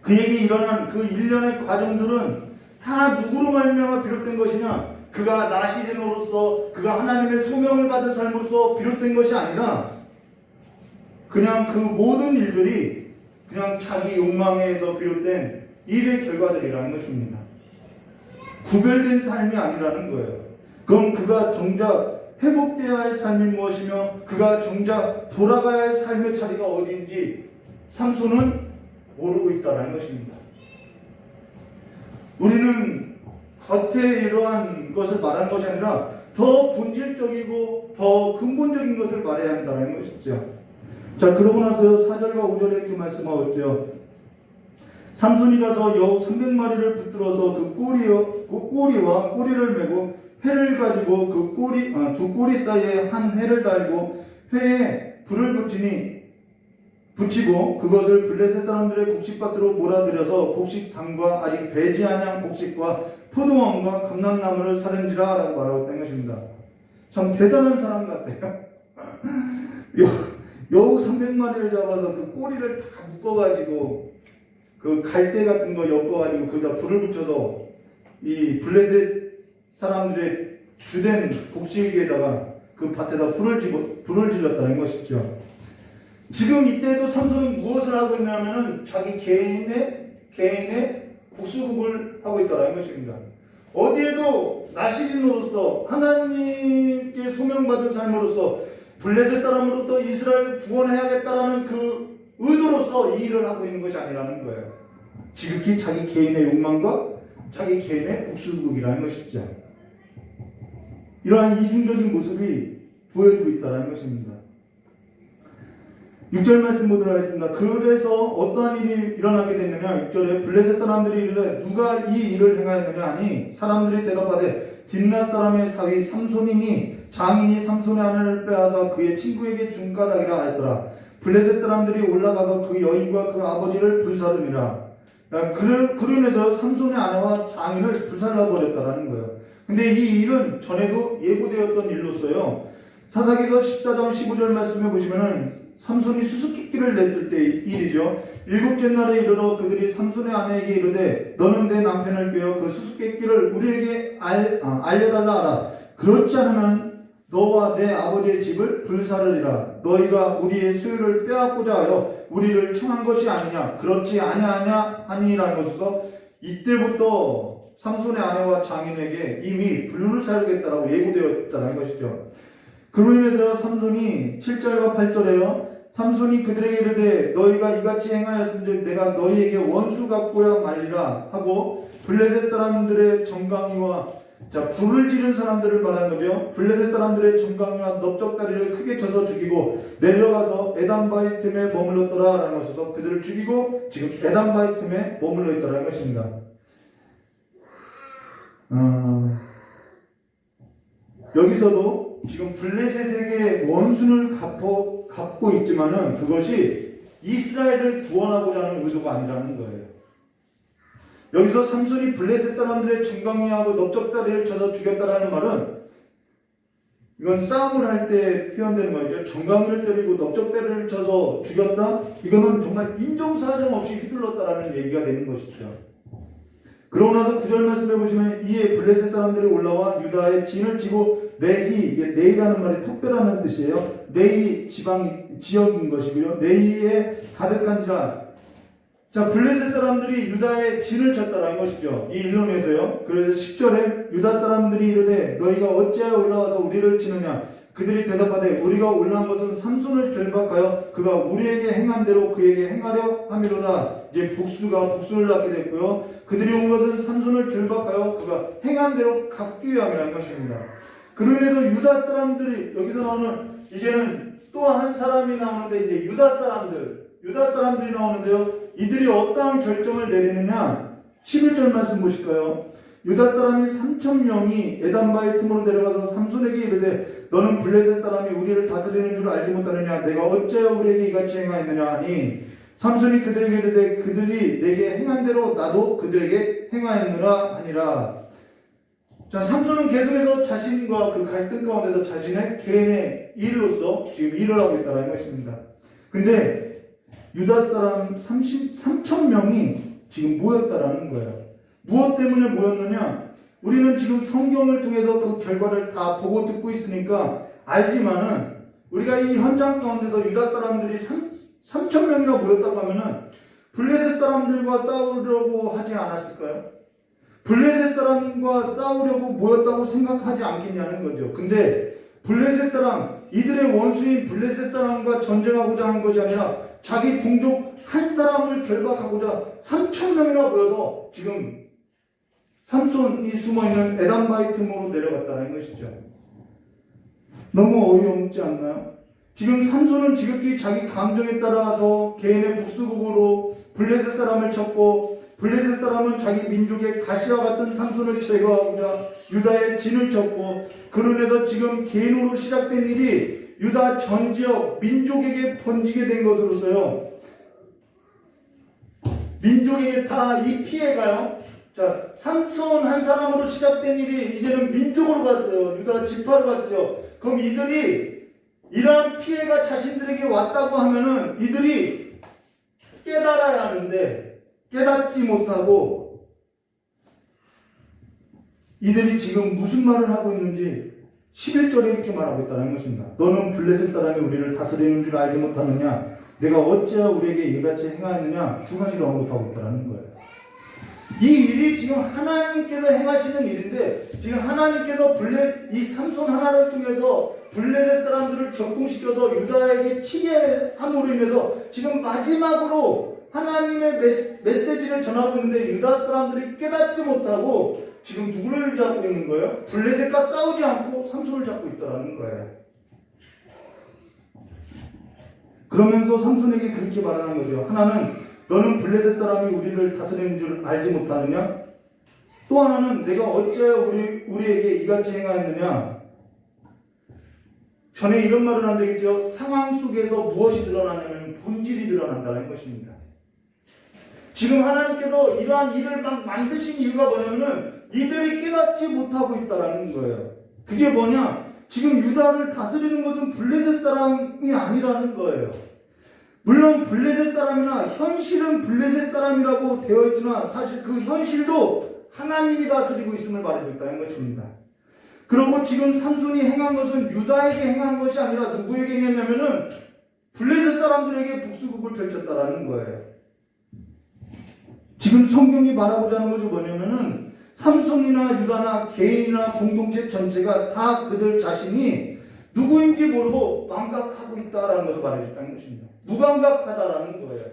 Speaker 1: 그에게 일어난 그 일련의 과정들은 다 누구로 말미암아 비롯된 것이냐? 그가 나실인으로서 그가 하나님의 소명을 받은 삶으로서 비롯된 것이 아니라 그냥 그 모든 일들이 그냥 자기 욕망에서 비롯된 일의 결과들이라는 것입니다. 구별된 삶이 아니라는 거예요. 그럼 그가 정작 회복되어야 할 삶이 무엇이며 그가 정작 돌아가야 할 삶의 자리가 어디인지 삼손은 모르고 있다는 것입니다. 우리는 겉에 이러한 것을 말하는 것이 아니라 더 본질적이고 더 근본적인 것을 말해야 한다는 것이죠. 자, 그러고 나서 4절과 5절에 이렇게 말씀하고 있죠. 삼손이 가서 여우 300마리를 붙들어서 그 꼬리와 꼬리를 메고 회를 가지고 그 꼬리, 두 꼬리 사이에 한 회를 달고 회에 불을 붙이고 그것을 블레셋 사람들의 곡식밭으로 몰아들여서 곡식당과 아직 배지 아니한 곡식과 포도원과 감람나무를 사른지라 라고 말하고 있는 것입니다. 참 대단한 사람 같아요. 여우 300마리를 잡아서 그 꼬리를 다 묶어가지고 그 갈대 같은 거 엮어가지고 거기다 불을 붙여서 이 블레셋 사람들의 주된 곡식에다가 그 밭에다 불을 질렀다는 것이죠. 지금 이때도 삼손은 무엇을 하고 있냐면은 자기 개인의 복수국을 하고 있다는 것입니다. 어디에도 나시린으로서 하나님께 소명받은 삶으로서 블레셋 사람으로부터 이스라엘을 구원해야겠다라는 그 의도로서 이 일을 하고 있는 것이 아니라는 거예요. 지극히 자기 개인의 욕망과 자기 개인의 복수국이라는 것이죠. 이러한 이중적인 모습이 보여주고 있다는 것입니다. 6절 말씀 보도록 하겠습니다. 그래서 어떠한 일이 일어나게 됐느냐. 6절에 블레셋 사람들이 이르되 누가 이 일을 행하였느냐 하니 사람들이 대답하되 딥낫 사람의 사위 삼손이니 장인이 삼손의 아내를 빼앗아 그의 친구에게 준 까닭이라 하였더라. 블레셋 사람들이 올라가서 그 여인과 그 아버지를 불사르니라. 그로 인해서 삼손의 아내와 장인을 불살라 버렸다라는 거예요. 근데 이 일은 전에도 예고되었던 일로서요. 사사기서 14장 15절 말씀에 보시면은 삼손이 수수께끼를 냈을 때 일이죠. 일곱째 날에 이르러 그들이 삼손의 아내에게 이르되 너는 내 남편을 꿰어 그 수수께끼를 우리에게 알려달라 하라. 그렇지 않으면 너와 내 아버지의 집을 불사르리라. 너희가 우리의 소유를 빼앗고자 하여 우리를 청한 것이 아니냐. 그렇지 아니하냐 하니라는 것에서 이때부터 삼손의 아내와 장인에게 이미 불을 사르겠다라고 예고되었다는 것이죠. 그로 인해서 삼손이 7절과 8절에요. 삼손이 그들에게 이르되 너희가 이같이 행하였은즉 내가 너희에게 원수 갚고야 말리라 하고 블레셋 사람들의 정강이와 불을 지른 사람들을 말하는 거죠. 블레셋 사람들의 정강이와 넓적다리를 크게 쳐서 죽이고 내려가서 에담바이 틈에 머물렀더라 라는 것에서 그들을 죽이고 지금 에담바이 틈에 머물러 있더라는 것입니다. 여기서도 지금 블레셋에게 원수를 갚고 있지만은 그것이 이스라엘을 구원하고자 하는 의도가 아니라는 거예요. 여기서 삼손이 블레셋 사람들의 정강이하고 넓적다리를 쳐서 죽였다라는 말은 이건 싸움을 할 때 표현되는 말이죠. 정강이를 때리고 넓적다리를 쳐서 죽였다? 이거는 정말 인정사정 없이 휘둘렀다라는 얘기가 되는 것이죠. 그러고 나서 9절 말씀해 보시면 이에 블레셋 사람들이 올라와 유다의 진을 치고 레히, 이게 레이라는 말이 특별하는 뜻이에요. 레히 지역인 것이고요. 레히에 가득한지라. 자, 블레셋 사람들이 유다의 진을 쳤다라는 것이죠. 이 일론에서요. 그래서 10절에 유다 사람들이 이르되 너희가 어찌하여 올라와서 우리를 치느냐. 그들이 대답하되 우리가 올라온 것은 삼손을 결박하여 그가 우리에게 행한 대로 그에게 행하려 함이로다. 이제 복수가 복수를 낳게 됐고요. 그들이 온 것은 삼손을 결박하여 그가 행한 대로 갚기 위함이라는 것입니다. 그로 인해서 유다 사람들이 여기서 나오는 이제는 또 한 사람이 나오는데 이제 유다 사람들이 나오는데요. 이들이 어떠한 결정을 내리느냐? 11절 말씀 보실까요? 유다 사람이 3,000명이 에담바의 틈으로 내려가서 삼손에게 이르되 너는 블레셋 사람이 우리를 다스리는 줄 알지 못하느냐? 내가 어찌하여 우리에게 이같이 행하였느냐 하니 삼손이 그들에게 이르되 그들이 내게 행한 대로 나도 그들에게 행하였느라 하니라. 자, 삼손은 계속해서 자신과 그 갈등 가운데서 자신의 개인의 일로서 지금 일을 하고 있다는 것입니다. 근데 유다 사람 3,000명이 지금 모였다라는 거예요. 무엇 때문에 모였느냐? 우리는 지금 성경을 통해서 그 결과를 다 보고 듣고 있으니까 알지만은 우리가 이 현장 가운데서 유다 사람들이 3,000명이나 모였다고 하면은 블레셋 사람들과 싸우려고 하지 않았을까요? 블레셋 사람과 싸우려고 모였다고 생각하지 않겠냐는 거죠. 근데 블레셋 사람, 이들의 원수인 블레셋 사람과 전쟁하고자 하는 것이 아니라 자기 동족 한 사람을 결박하고자 3,000명이나 모여서 지금 삼손이 숨어있는 에담바이 틈으로 내려갔다는 것이죠. 너무 어이없지 않나요? 지금 삼손은 지극히 자기 감정에 따라서 개인의 복수국으로 블레셋 사람을 쳤고 블레셋 사람은 자기 민족의 가시와 같은 삼손을 제거하고자 유다의 진을 쳤고, 그로 인해서 지금 개인으로 시작된 일이 유다 전 지역 민족에게 번지게 된 것으로서요, 민족에게 다 이 피해가요. 자, 삼손 한 사람으로 시작된 일이 이제는 민족으로 갔어요. 유다 지파로 갔죠. 그럼 이들이 이러한 피해가 자신들에게 왔다고 하면은 이들이 깨달아야 하는데 깨닫지 못하고 이들이 지금 무슨 말을 하고 있는지 11절에 이렇게 말하고 있다는 것입니다. 너는 블레셋 사람이 우리를 다스리는 줄 알지 못하느냐? 내가 어찌하여 우리에게 이같이 행하였느냐? 두 가지를 언급하고 있다는 거예요. 이 일이 지금 하나님께서 행하시는 일인데, 지금 하나님께서 이 삼손 하나를 통해서 블레셋 사람들을 격동시켜서 유다에게 치게 함으로 인해서 지금 마지막으로 하나님의 메시지를 전하고 있는데, 유다 사람들이 깨닫지 못하고 지금 누구를 잡고 있는 거예요? 블레셋과 싸우지 않고 삼손을 잡고 있다는 거예요. 그러면서 삼손에게 그렇게 말하는 거죠. 하나는 너는 블레셋 사람이 우리를 다스리는 줄 알지 못하느냐? 또 하나는 내가 어찌하여 우리에게 이같이 행하였느냐? 전에 이런 말을 한 적이 있죠. 상황 속에서 무엇이 드러나냐면 본질이 드러난다는 것입니다. 지금 하나님께서 이러한 일을 막 만드신 이유가 뭐냐면은 이들이 깨닫지 못하고 있다는 거예요. 그게 뭐냐? 지금 유다를 다스리는 것은 블레셋 사람이 아니라는 거예요. 물론 블레셋 사람이나 현실은 블레셋 사람이라고 되어 있지만 사실 그 현실도 하나님이 다스리고 있음을 말해줬다는 것입니다. 그리고 지금 삼손이 행한 것은 유다에게 행한 것이 아니라 누구에게 행했냐면은 블레셋 사람들에게 복수국을 펼쳤다라는 거예요. 지금 성경이 말하고자 하는 것이 뭐냐면은 삼손이나 유다나 개인이나 공동체 전체가 다 그들 자신이 누구인지 모르고 망각하고 있다라는 것을 말해줬다는 것입니다. 무감각하다라는 거예요.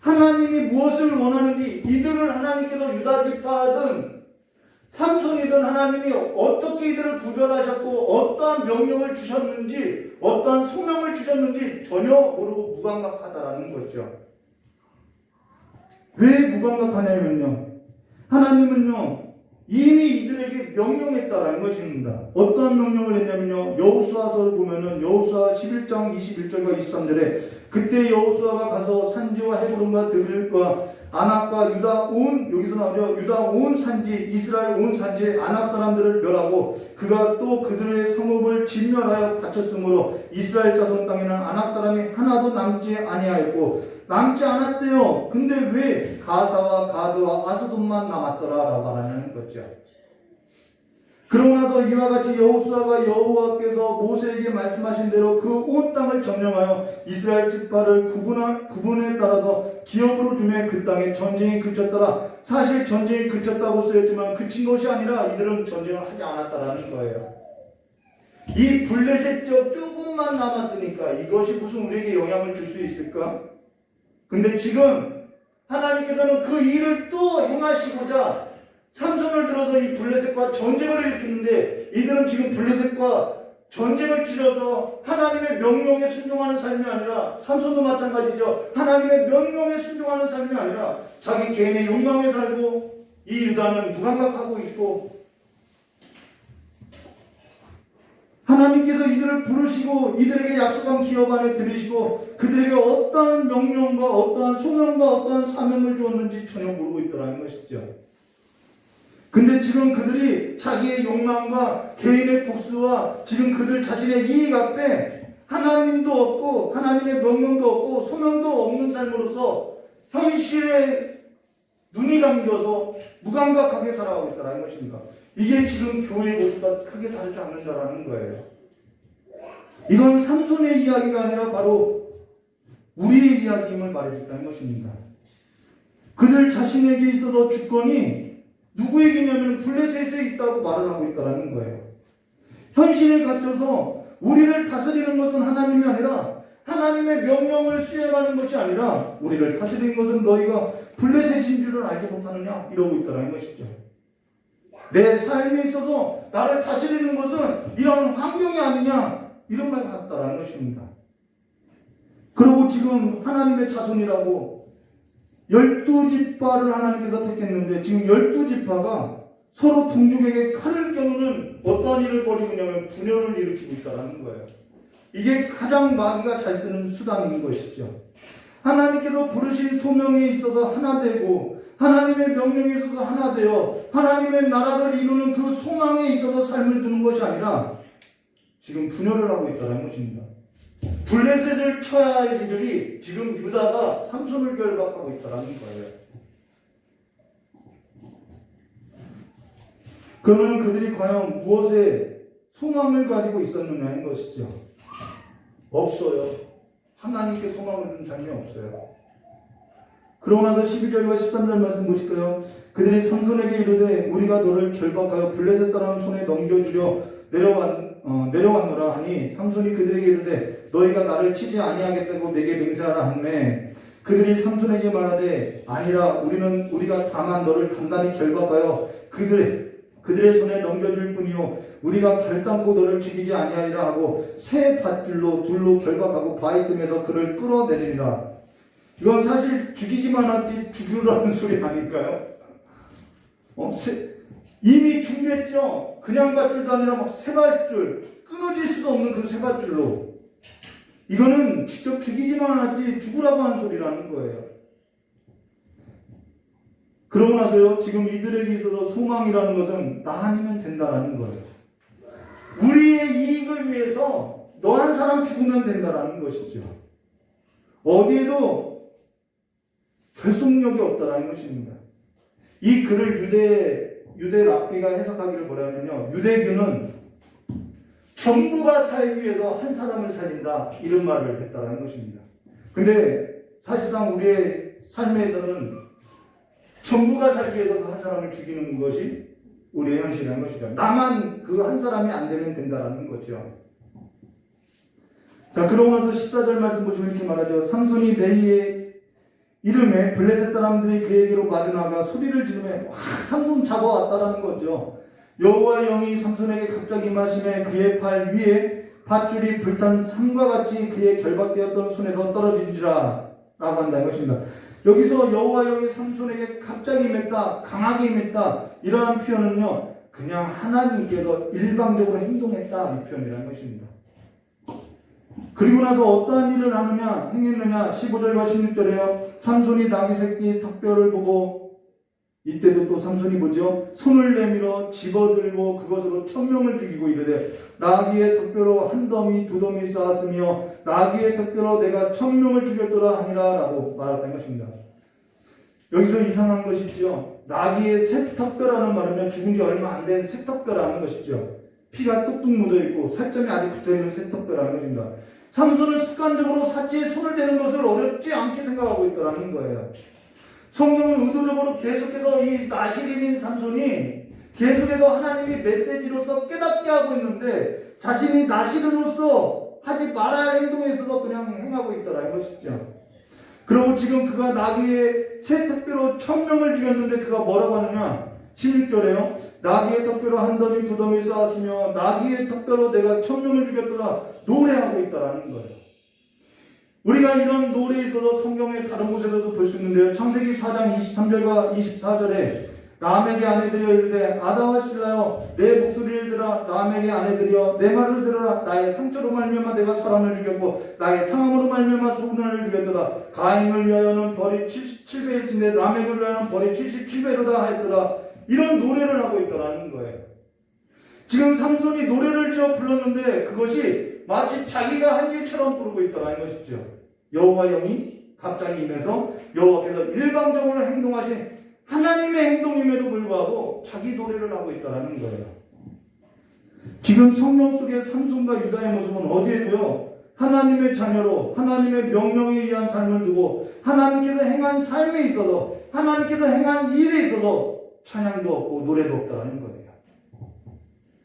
Speaker 1: 하나님이 무엇을 원하는지 이들을 하나님께서 유다 지파든 삼손이든 하나님이 어떻게 이들을 구별하셨고 어떠한 명령을 주셨는지 어떠한 소명을 주셨는지 전혀 모르고 무감각하다라는 거죠. 왜 무감각하냐면요, 하나님은요 이미 이들에게 명령했다라는 것입니다. 어떠한 명령을 했냐면요, 여호수아서를 보면은 여호수아 11장 21절과 23절에 그때 여호수아가 가서 산지와 헤브론과 드빌과 아낙과 유다 온, 여기서 나오죠, 유다 온 산지 이스라엘 온 산지의 아낙 사람들을 멸하고 그가 또 그들의 성읍을 진멸하여 바쳤으므로 이스라엘 자손 땅에는 아낙 사람이 하나도 남지 아니하였고 남지 않았대요. 근데 왜 가사와 가드와 아스돗만 남았더라라고 말하는 거죠. 그러고 나서 이와 같이 여호수아가 여호와께서 모세에게 말씀하신 대로 그 온 땅을 점령하여 이스라엘 지파를 구분에 따라서 기업으로 주매 그 땅에 전쟁이 그쳤더라. 사실 전쟁이 그쳤다고 쓰였지만 그친 것이 아니라 이들은 전쟁을 하지 않았다라는 거예요. 이 블레셋 지역 조금만 남았으니까 이것이 무슨 우리에게 영향을 줄 수 있을까? 근데 지금 하나님께서는 그 일을 또 행하시고자 삼손을 들어서 이 블레셋과 전쟁을 일으키는데 이들은 지금 블레셋과 전쟁을 치러서 하나님의 명령에 순종하는 삶이 아니라 삼손도 마찬가지죠. 하나님의 명령에 순종하는 삶이 아니라 자기 개인의 욕망에 살고 이 유다는 무감각하고 있고 하나님께서 이들을 부르시고 이들에게 약속한 기업 안에 들이시고 그들에게 어떠한 명령과 어떠한 소명과 어떠한 사명을 주었는지 전혀 모르고 있더라는 것이죠. 근데 지금 그들이 자기의 욕망과 개인의 복수와 지금 그들 자신의 이익 앞에 하나님도 없고 하나님의 명령도 없고 소명도 없는 삶으로서 현실에 눈이 감겨서 무감각하게 살아가고 있다는 것입니다. 이게 지금 교회의 모습과 크게 다르지 않는다라는 거예요. 이건 삼손의 이야기가 아니라 바로 우리의 이야기임을 말해줬다는 것입니다. 그들 자신에게 있어서 주권이 누구에게냐면 블레셋에 있다고 말을 하고 있다는 거예요. 현실에 갇혀서 우리를 다스리는 것은 하나님이 아니라 하나님의 명령을 수행하는 것이 아니라 우리를 다스리는 것은 너희가 블레셋인 줄을 알지 못하느냐 이러고 있다는 것이죠. 내 삶에 있어서 나를 다스리는 것은 이런 환경이 아니냐 이런 말 같다라는 것입니다. 그리고 지금 하나님의 자손이라고 12지파를 하나님께서 택했는데 지금 12지파가 서로 동족에게 칼을 겨누는 어떠한 일을 벌이고 있냐면 분열을 일으키고 있다는 거예요. 이게 가장 마귀가 잘 쓰는 수단인 것이죠. 하나님께서 부르신 소명에 있어서 하나 되고 하나님의 명령에 있어서 하나 되어 하나님의 나라를 이루는 그 소망에 있어서 삶을 두는 것이 아니라 지금 분열을 하고 있다는 것입니다. 블레셋을 쳐야 할 이들이 지금 유다가 삼손을 결박하고 있다는 거예요. 그러면 그들이 과연 무엇에 소망을 가지고 있었느냐는 것이죠. 없어요. 하나님께 소망을 둔 삶이 없어요. 그러고 나서 12절과 13절 말씀 보실까요? 그들이 삼손에게 이르되 우리가 너를 결박하여 블레셋 사람 손에 넘겨주려 내려왔노라 하니 삼손이 그들에게 이르되 너희가 나를 치지 아니하겠다고 내게 맹세하라 하매 그들이 삼손에게 말하되 아니라 우리가 다만 너를 단단히 결박하여 그들의 손에 넘겨줄 뿐이요 우리가 결단코 너를 죽이지 아니하리라 하고 새 밧줄로 둘로 결박하고 바위 틈에서 그를 끌어내리리라. 이건 사실 죽이지만 하지 죽으라는 소리 아닐까요? 이미 준비했죠. 그냥 밧줄도 아니라 막 새 밧줄, 끊어질 수도 없는 그 새 밧줄로. 이거는 직접 죽이지만 하지 죽으라고 하는 소리라는 거예요. 그러고 나서요, 지금 이들에게 있어서 소망이라는 것은 나 아니면 된다라는 거예요. 우리의 이익을 위해서 너 한 사람 죽으면 된다라는 것이죠. 어디에도 결속력이 없다라는 것입니다. 이 글을 유대 랍비가 해석하기를 뭐라면요, 유대교는 전부가 살기 위해서 한 사람을 살린다 이런 말을 했다라는 것입니다. 근데 사실상 우리의 삶에서는 전부가 살기 위해서 그 한 사람을 죽이는 것이 우리의 현실이라는 것이죠. 나만 그 한 사람이 안 되면 된다라는 거죠. 자, 그러고 나서 14절 말씀 보시면 이렇게 말하죠. 삼손이 멜리의 이름에 블레셋 사람들이 그에게로 마주나가 소리를 지르며 삼손 잡아왔다라는 거죠. 여호와 영이 삼손에게 갑자기 임하시매 그의 팔 위에 밧줄이 불탄 삼과 같이 그의 결박되었던 손에서 떨어지리라 라고 한다는 것입니다. 여기서 여호와 영이 삼손에게 갑자기 임했다, 강하게 임했다 이러한 표현은요 그냥 하나님께서 일방적으로 행동했다 이 표현이라는 것입니다. 그리고 나서 어떠한 일을 행했느냐 15절과 16절에요. 삼손이 나귀 새끼 턱뼈를 보고 이때도 또 삼손이 뭐죠? 손을 내밀어 집어들고 그것으로 1000명을 죽이고 이르되 나귀의 턱뼈로 한 더미 두 더미 쌓았으며 나귀의 턱뼈로 내가 1000명을 죽였더라 하니라 라고 말했다는 것입니다. 여기서 이상한 것이죠. 나귀의 새턱뼈라는 말은 죽은 지 얼마 안 된 새턱뼈라는 것이죠. 피가 뚝뚝 묻어있고 살점이 아직 붙어있는 새턱뼈라는 것입니다. 삼손은 습관적으로 사치에 손을 대는 것을 어렵지 않게 생각하고 있더라는 거예요. 성경은 의도적으로 계속해서 이 나실인인 삼손이 계속해서 하나님이 메시지로서 깨닫게 하고 있는데 자신이 나실인으로서 하지 말아야 할 행동에 있어서 그냥 행하고 있더라는 것이죠. 그리고 지금 그가 나귀의 새 턱뼈로 1000명을 죽였는데 그가 뭐라고 하느냐 16절에요. 나귀의 턱뼈로 한 더미 두 더미 쌓았으며 나귀의 턱뼈로 내가 1000명을 죽였더라 노래하고 있다라는 거예요. 우리가 이런 노래에 있어서 성경의 다른 곳에서도 볼 수 있는데요. 창세기 4장 23절과 24절에 람에게 아내들여 이르되 아다와 실라여 내 목소리를 들어 람에게 아내들여 내 말을 들어라. 나의 상처로 말미암아 내가 사람을 죽였고 나의 상함으로 말미암아 소군을 죽였더라. 가인을 위하여는 벌이 77배일진데 람에게 위하여는 벌이 77배로다 하였더라. 이런 노래를 하고 있더라는 거예요. 지금 삼손이 노래를 지어 불렀는데 그것이 마치 자기가 한 일처럼 부르고 있더라는 것이죠. 여호와 영이 갑자기 임해서 여호와께서 일방적으로 행동하신 하나님의 행동임에도 불구하고 자기 노래를 하고 있다는 거예요. 지금 성경 속의 삼손과 유다의 모습은 어디에도요 하나님의 자녀로 하나님의 명령에 의한 삶을 두고 하나님께서 행한 삶에 있어서 하나님께서 행한 일에 있어서 찬양도 없고 노래도 없다는 거예요.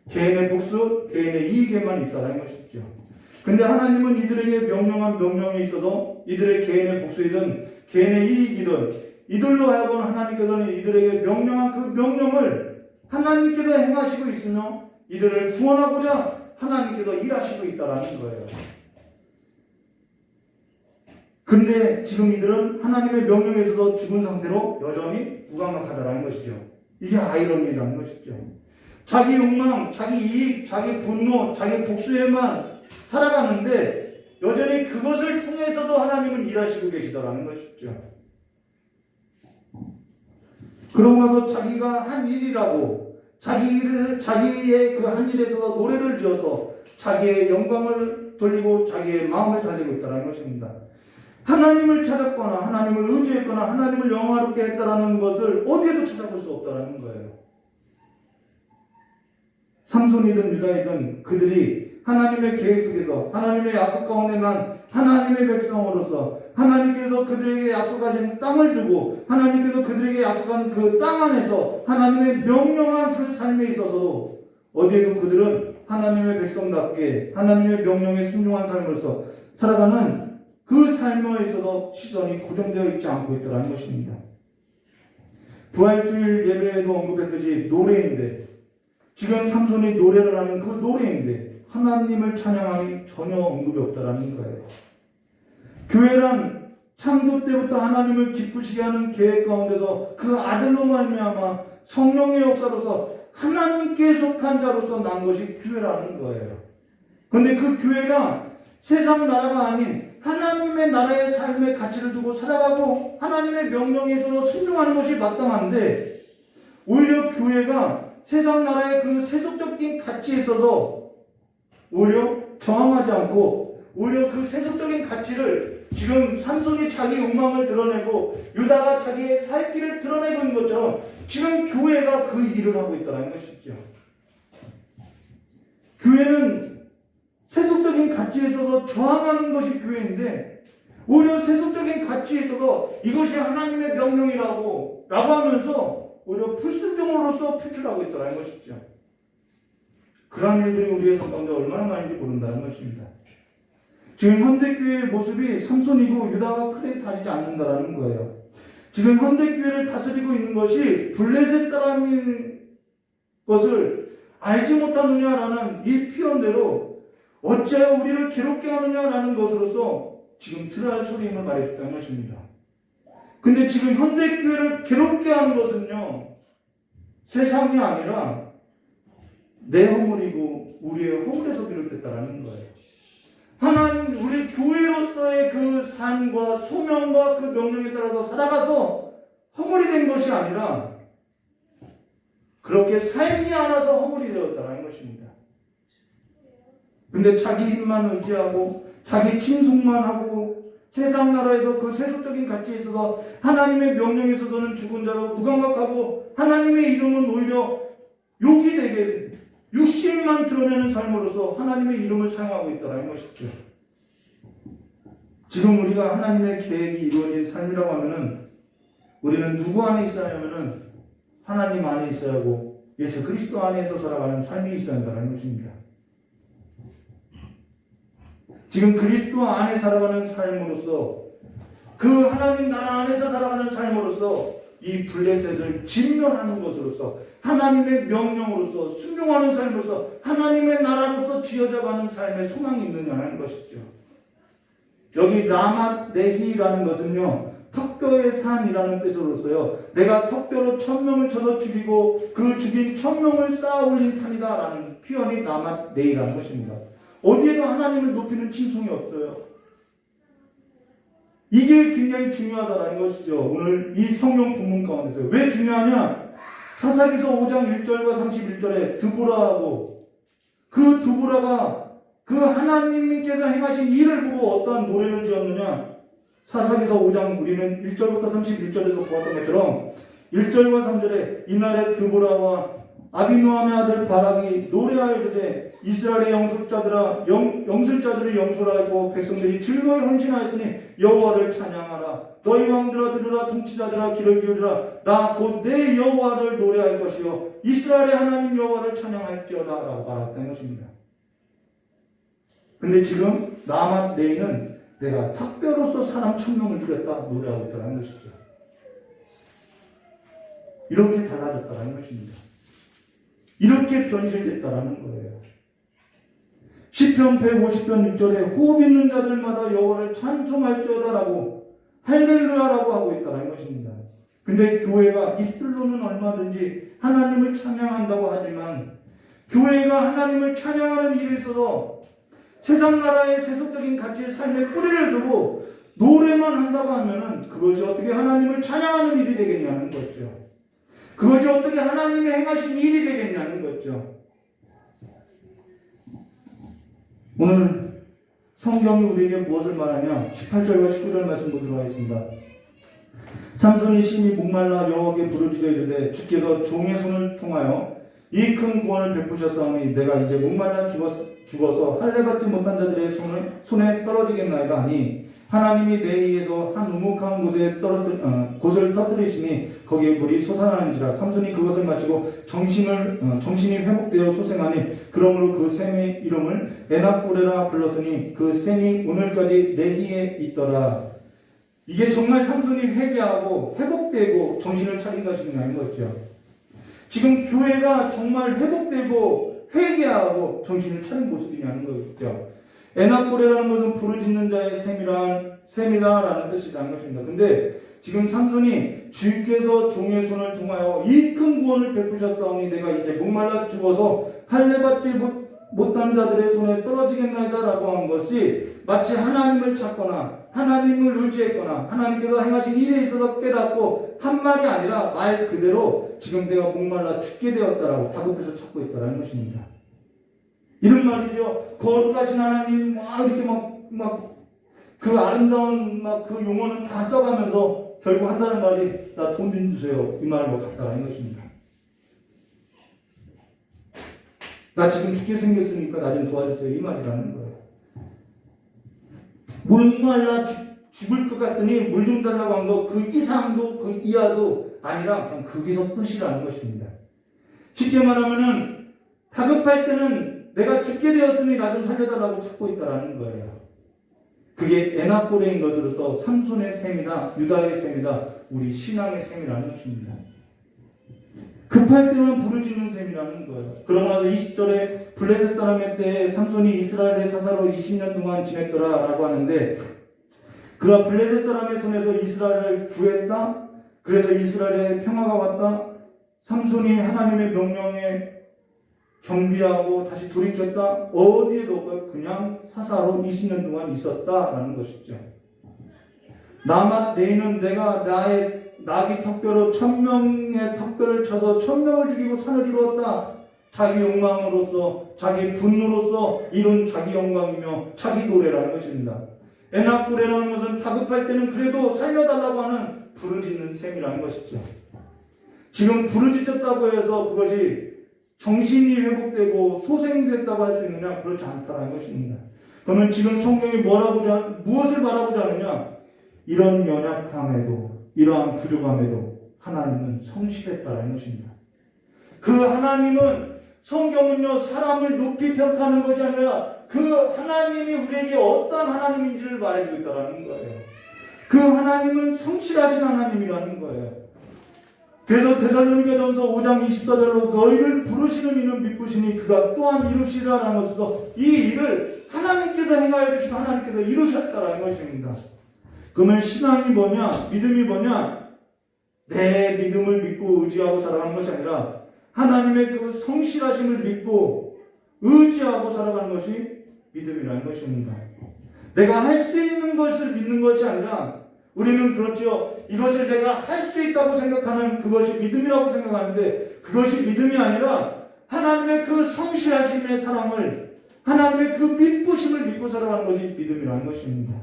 Speaker 1: 개인의 복수, 개인의 이익에만 있다는 것이죠. 근데 하나님은 이들에게 명령한 명령에 있어서 이들의 개인의 복수이든 개인의 이익이든 이들로 하여금 하나님께서는 이들에게 명령한 그 명령을 하나님께서 행하시고 있으며 이들을 구원하고자 하나님께서 일하시고 있다는 거예요. 근데 지금 이들은 하나님의 명령에서도 죽은 상태로 여전히 무감각하다라는 것이죠. 이게 아이러니라는 것이죠. 자기 욕망, 자기 이익, 자기 분노, 자기 복수에만 살아가는데 여전히 그것을 통해서도 하나님은 일하시고 계시다라는 것이죠. 그러고 나서 자기가 한 일이라고 자기의 그 한 일에서 노래를 지어서 자기의 영광을 돌리고 자기의 마음을 달리고 있다는 것입니다. 하나님을 찾았거나 하나님을 의지했거나 하나님을 영화롭게 했다라는 것을 어디에도 찾아볼 수 없다라는 거예요. 삼손이든 유다이든 그들이 하나님의 계획 속에서 하나님의 약속 가운데만 하나님의 백성으로서 하나님께서 그들에게 약속하신 땅을 두고 하나님께서 그들에게 약속한 그 땅 안에서 하나님의 명령한 그 삶에 있어서도 어디에도 그들은 하나님의 백성답게 하나님의 명령에 순종한 삶으로서 살아가는 그 삶에 있어서 시선이 고정되어 있지 않고 있다는 것입니다. 부활주일 예배에도 언급했듯이 노래인데 지금 삼손이 노래를 하는 그 노래인데 하나님을 찬양함이 전혀 언급이 없다라는 거예요. 교회란 창조 때부터 하나님을 기쁘시게 하는 계획 가운데서 그 아들로 말미암아 성령의 역사로서 하나님께 속한 자로서 난 것이 교회라는 거예요. 그런데 그 교회가 세상 나라가 아닌 하나님의 나라의 삶의 가치를 두고 살아가고 하나님의 명령에서 순종하는 것이 마땅한데 오히려 교회가 세상 나라의 그 세속적인 가치에 있어서 오히려 저항하지 않고 오히려 그 세속적인 가치를 지금 삼손이 자기 욕망을 드러내고 유다가 자기의 살 길을 드러내고 있는 것처럼 지금 교회가 그 일을 하고 있다는 것이죠. 교회는 세속적인 가치에 있어서 저항하는 것이 교회인데 오히려 세속적인 가치에 있어서 이것이 하나님의 명령이라고 하면서 오히려 불순종으로서 표출하고 있다는 것이죠. 그러한 일들이 우리의 삶 가운데 얼마나 많은지 모른다는 것입니다. 지금 현대교회의 모습이 삼손이고 유다가 크게 다르지 않는다는 거예요. 지금 현대교회를 다스리고 있는 것이 블레셋 사람인 것을 알지 못하느냐라는 이 표현대로 어찌하여 우리를 괴롭게 하느냐라는 것으로서 지금 들어야 할 소리임을 말해줬다는 것입니다. 근데 지금 현대교회를 괴롭게 하는 것은요, 세상이 아니라 내 허물이고 우리의 허물에서 비롯됐다는 거예요. 하나님, 우리 교회로서의 그 삶과 소명과 그 명령에 따라서 살아가서 허물이 된 것이 아니라 그렇게 삶이 않아서 허물이 되었다는 것입니다. 근데 자기 힘만 의지하고 자기 친속만 하고 세상 나라에서 그 세속적인 가치에 있어서 하나님의 명령에 있어서는 죽은 자로 무감각하고 하나님의 이름은 오히려 욕이 되게 육신만 드러내는 삶으로서 하나님의 이름을 사용하고 있다는 것이죠. 지금 우리가 하나님의 계획이 이루어진 삶이라고 하면은 우리는 누구 안에 있어야 하면은 하나님 안에 있어야 하고 예수 그리스도 안에서 살아가는 삶이 있어야 한다는 것입니다. 지금 그리스도 안에 살아가는 삶으로서 그 하나님 나라 안에서 살아가는 삶으로서 이 블레셋을 진멸하는 것으로서 하나님의 명령으로서 순종하는 삶으로서 하나님의 나라로서 쥐어져가는 삶의 소망이 있느냐는 것이죠. 여기 라맛 네히라는 것은요, 턱뼈의 산이라는 뜻으로서요, 내가 턱뼈로 1000명을 쳐서 죽이고 그 죽인 1000명을 쌓아 올린 산이다라는 표현이 라맛 네히라는 것입니다. 어디에도 하나님을 높이는 칭송이 없어요. 이게 굉장히 중요하다는 것이죠. 오늘 이 성경 본문 가운데서. 왜 중요하냐? 사사기서 5장 1절과 31절에 드보라하고 그 드보라가 그 하나님께서 행하신 일을 보고 어떠한 노래를 지었느냐? 사사기서 5장 우리는 1절부터 31절에서 보았던 것처럼 1절과 3절에 이날에 드보라와 아비노함의 아들 바락이 노래하여 이르되 이스라엘의 영술자들을 영술하고 백성들이 즐거이 헌신하였으니 여호와를 찬양하라. 너희 왕들아 들으라. 통치자들아 귀를 기울이라. 나 곧 내 여호와를 노래할 것이요 이스라엘의 하나님 여호와를 찬양할지어다 라고 말했던 것입니다. 근데 지금 라맛 네히는 내가 턱뼈로서 사람 1000명을 죽였다 노래하고 있다는 것이죠. 이렇게 달라졌다는 것입니다. 이렇게 변질됐다라는 거예요. 시편 150편 6절에 호흡 있는 자들마다 여호와를 찬송할지어다라고 할렐루야라고 하고 있다는 것입니다. 근데 교회가 입술로는 얼마든지 하나님을 찬양한다고 하지만 교회가 하나님을 찬양하는 일에 있어서 세상 나라의 세속적인 가치의 삶에 뿌리를 두고 노래만 한다고 하면은 그것이 어떻게 하나님을 찬양하는 일이 되겠냐는 거죠. 그것이 어떻게 하나님의 행하신 일이 되겠냐는 거죠. 오늘 성경이 우리에게 무엇을 말하냐? 18절과 19절 말씀 보도록 하겠습니다. 삼손이 심히 목말라 여호와께 부르짖어 이르되 주께서 종의 손을 통하여 이 큰 구원을 베푸셨사오니 내가 이제 목말라 죽어서 할례 받지 못한 자들의 손에 떨어지겠나이다 하니 하나님이 내 이에서 한 우묵한 곳을 터뜨리시니 거기에 물이 솟아나는지라. 삼손이 그것을 마치고 정신이 회복되어 소생하니 그러므로 그 샘의 이름을 에낙고레라 불렀으니 그 샘이 오늘까지 레히에 있더라. 이게 정말 삼손이 회개하고 회복되고 정신을 차린 것이냐는 거죠. 지금 교회가 정말 회복되고 회개하고 정신을 차린 모습이냐는 거죠. 에낙고레라는 것은 부르짖는 자의 셈이라는 뜻이라는 것입니다. 근데 지금 삼손이 주께서 종의 손을 통하여 이 큰 구원을 베푸셨사오니 내가 이제 목말라 죽어서 할례 받지 못한 자들의 손에 떨어지겠나이다 라고 한 것이 마치 하나님을 찾거나 하나님을 의지했거나 하나님께서 행하신 일에 있어서 깨닫고 한 말이 아니라 말 그대로 지금 내가 목말라 죽게 되었다라고 다급해서 찾고 있다는 것입니다. 이런 말이죠. 거룩하신 하나님 이렇게 그 아름다운 그 용어는 다 써가면서 결국 한다는 말이 나 돈 좀 주세요 이 말로 같다는 것입니다. 나 지금 죽게 생겼으니까 나 좀 도와주세요 이 말이라는 거예요. 목말라 죽을 것 같더니 물 좀 달라고 한 거 그 이상도 그 이하도 아니라 그냥 거기서 끝이라는 것입니다. 쉽게 말하면은 다급할 때는 내가 죽게 되었으니 나 좀 살려달라고 찾고 있다는 거예요. 그게 에낙고레인 것으로서 삼손의 셈이다, 유다의 셈이다, 우리 신앙의 셈이라는 것입니다. 급할 때는 부르짖는 셈이라는 거예요. 그러고 나서 20절에 블레셋 사람의 때에 삼손이 이스라엘의 사사로 20년 동안 지냈더라라고 하는데 그가 블레셋 사람의 손에서 이스라엘을 구했다. 그래서 이스라엘에 평화가 왔다. 삼손이 하나님의 명령에 경비하고 다시 돌이켰다. 어디에도 그냥 사사로 20년 동안 있었다라는 것이죠. 너희는 내가 나의 나귀 턱뼈로 1000명의 턱뼈를 쳐서 1000명을 죽이고 산을 이루었다. 자기 욕망으로서 자기 분노로서 이룬 자기 영광이며 자기 노래라는 것입니다. 에낙고레라는 것은 다급할 때는 그래도 살려달라고 하는 부르짖는 셈이라는 것이죠. 지금 부르짖었다고 해서 그것이 정신이 회복되고 소생됐다고 할 수 있느냐? 그렇지 않다는 것입니다. 그러면 지금 성경이 무엇을 말하고자 하느냐? 이런 연약함에도 이러한 부족함에도 하나님은 성실했다는 것입니다. 그 하나님은 성경은요 사람을 높이 평가하는 것이 아니라 그 하나님이 우리에게 어떤 하나님인지를 말해주고 있다는 거예요. 그 하나님은 성실하신 하나님이라는 거예요. 그래서 데살로니가전서 5장 24절로 너희를 부르시는 이는 믿으시니 그가 또한 이루시리라는 것에서 이 일을 하나님께서 행하여 주시고 하나님께서 이루셨다는 것입니다. 그러면 신앙이 뭐냐? 믿음이 뭐냐? 내 믿음을 믿고 의지하고 살아가는 것이 아니라 하나님의 그 성실하심을 믿고 의지하고 살아가는 것이 믿음이라는 것입니다. 내가 할 수 있는 것을 믿는 것이 아니라 우리는 그렇죠. 이것을 내가 할 수 있다고 생각하는 그것이 믿음이라고 생각하는데 그것이 믿음이 아니라 하나님의 그 성실하심의 사랑을 하나님의 그 믿으심을 믿고 살아가는 것이 믿음이라는 것입니다.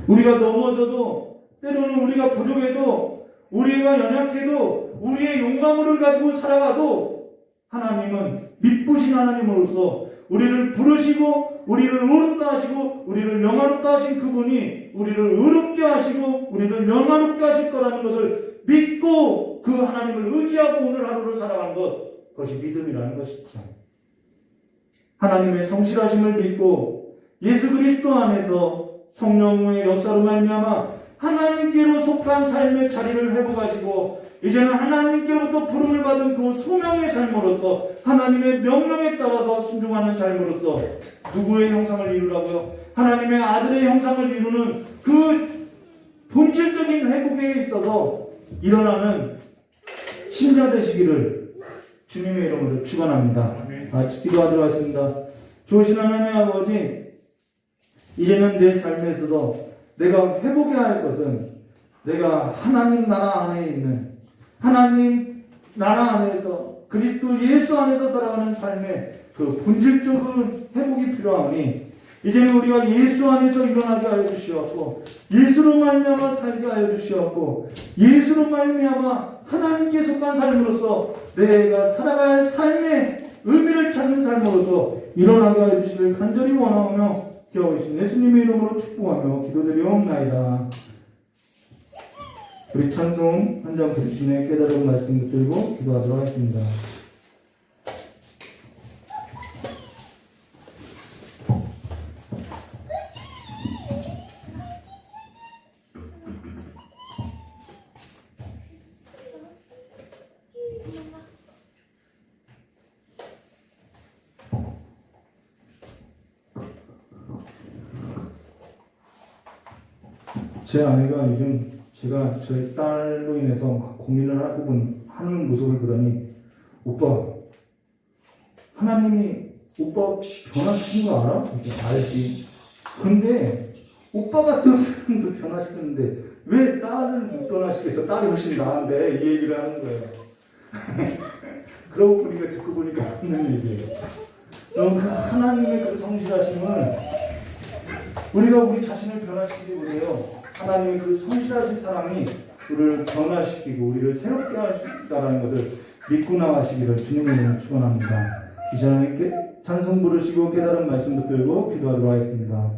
Speaker 1: 우리가 넘어져도 때로는 우리가 부족해도 우리가 연약해도 우리의 욕망을 가지고 살아가도 하나님은 믿으신 하나님으로서 우리를 부르시고 우리를 의롭다 하시고 우리를 명화롭다 하신 그분이 우리를 의롭게 하시고 우리를 명화롭게 하실 거라는 것을 믿고 그 하나님을 의지하고 오늘 하루를 살아가는 것, 그것이 믿음이라는 것이죠. 하나님의 성실하심을 믿고 예수 그리스도 안에서 성령의 역사로 말미암아 하나님께로 속한 삶의 자리를 회복하시고 이제는 하나님께로부터 부름을 받은 그 소명의 삶으로서 하나님의 명령에 따라서 순종하는 삶으로서 누구의 형상을 이루라고요? 하나님의 아들의 형상을 이루는 그 본질적인 회복에 있어서 일어나는 신자 되시기를 주님의 이름으로 축원합니다. 같이 기도하도록 하겠습니다. 좋으신 하나님 아버지, 이제는 내 삶에 있어서 내가 회복해야 할 것은 내가 하나님 나라 안에 있는 하나님 나라 안에서 그리스도 예수 안에서 살아가는 삶의 그 본질적인 회복이 필요하니 이제는 우리가 예수 안에서 일어나게 하여 주시옵고 예수로 말미암아 살게 하여 주시옵고 예수로 말미암아 하나님께 속한 삶으로서 내가 살아갈 삶의 의미를 찾는 삶으로서 일어나게 하여 주시길 간절히 원하오며 겨우신 예수님의 이름으로 축복하며 기도드리옵나이다. 우리 찬송 한 장 부르시네 깨달은 말씀 붙들고 기도하도록 하겠습니다. 제 아내가 요즘 제가 저희 딸로 인해서 고민을 하는 모습을 보더니 오빠 하나님이 오빠 변화시킨 거 알아? 알지. 근데 오빠 같은 사람도 변화시켰는데 왜 딸을 못 변화시켰어? 딸이 훨씬 나은데 이 얘기를 하는 거예요. 그러고 보니까 듣고 보니까 맞는 얘기예요. 그럼 그 하나님의 그 성실하심을 우리가 우리 자신을 변화시키지 못해요. 하나님의 그 성실하신 사랑이 우리를 변화시키고 우리를 새롭게 하신다는 것을 믿고 나가시기를 주님의 이름으로 축원합니다. 이 시간에 찬송 부르시고 깨달은 말씀 붙들고 기도하도록 하겠습니다.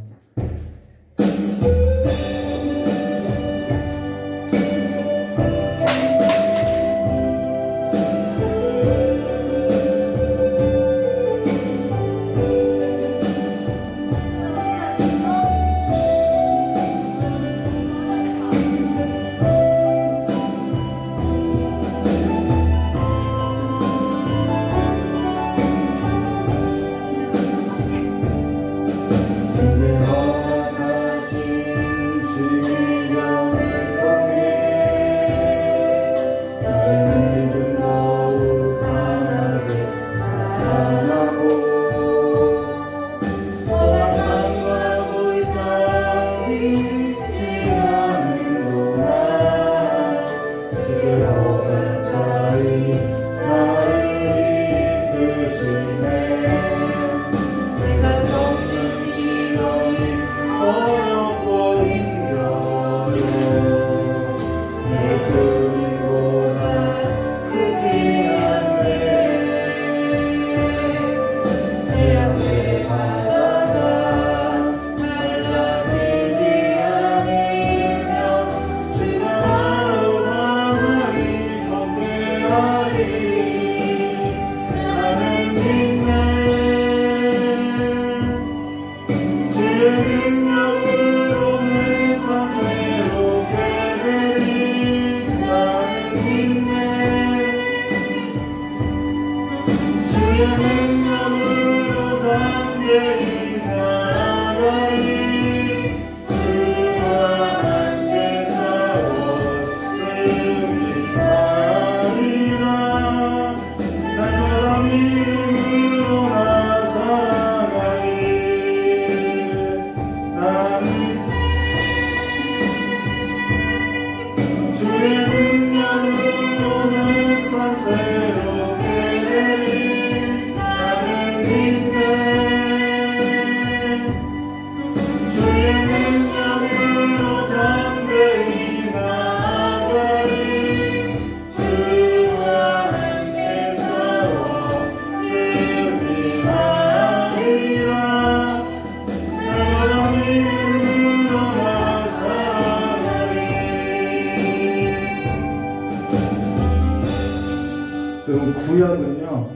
Speaker 1: 구약은요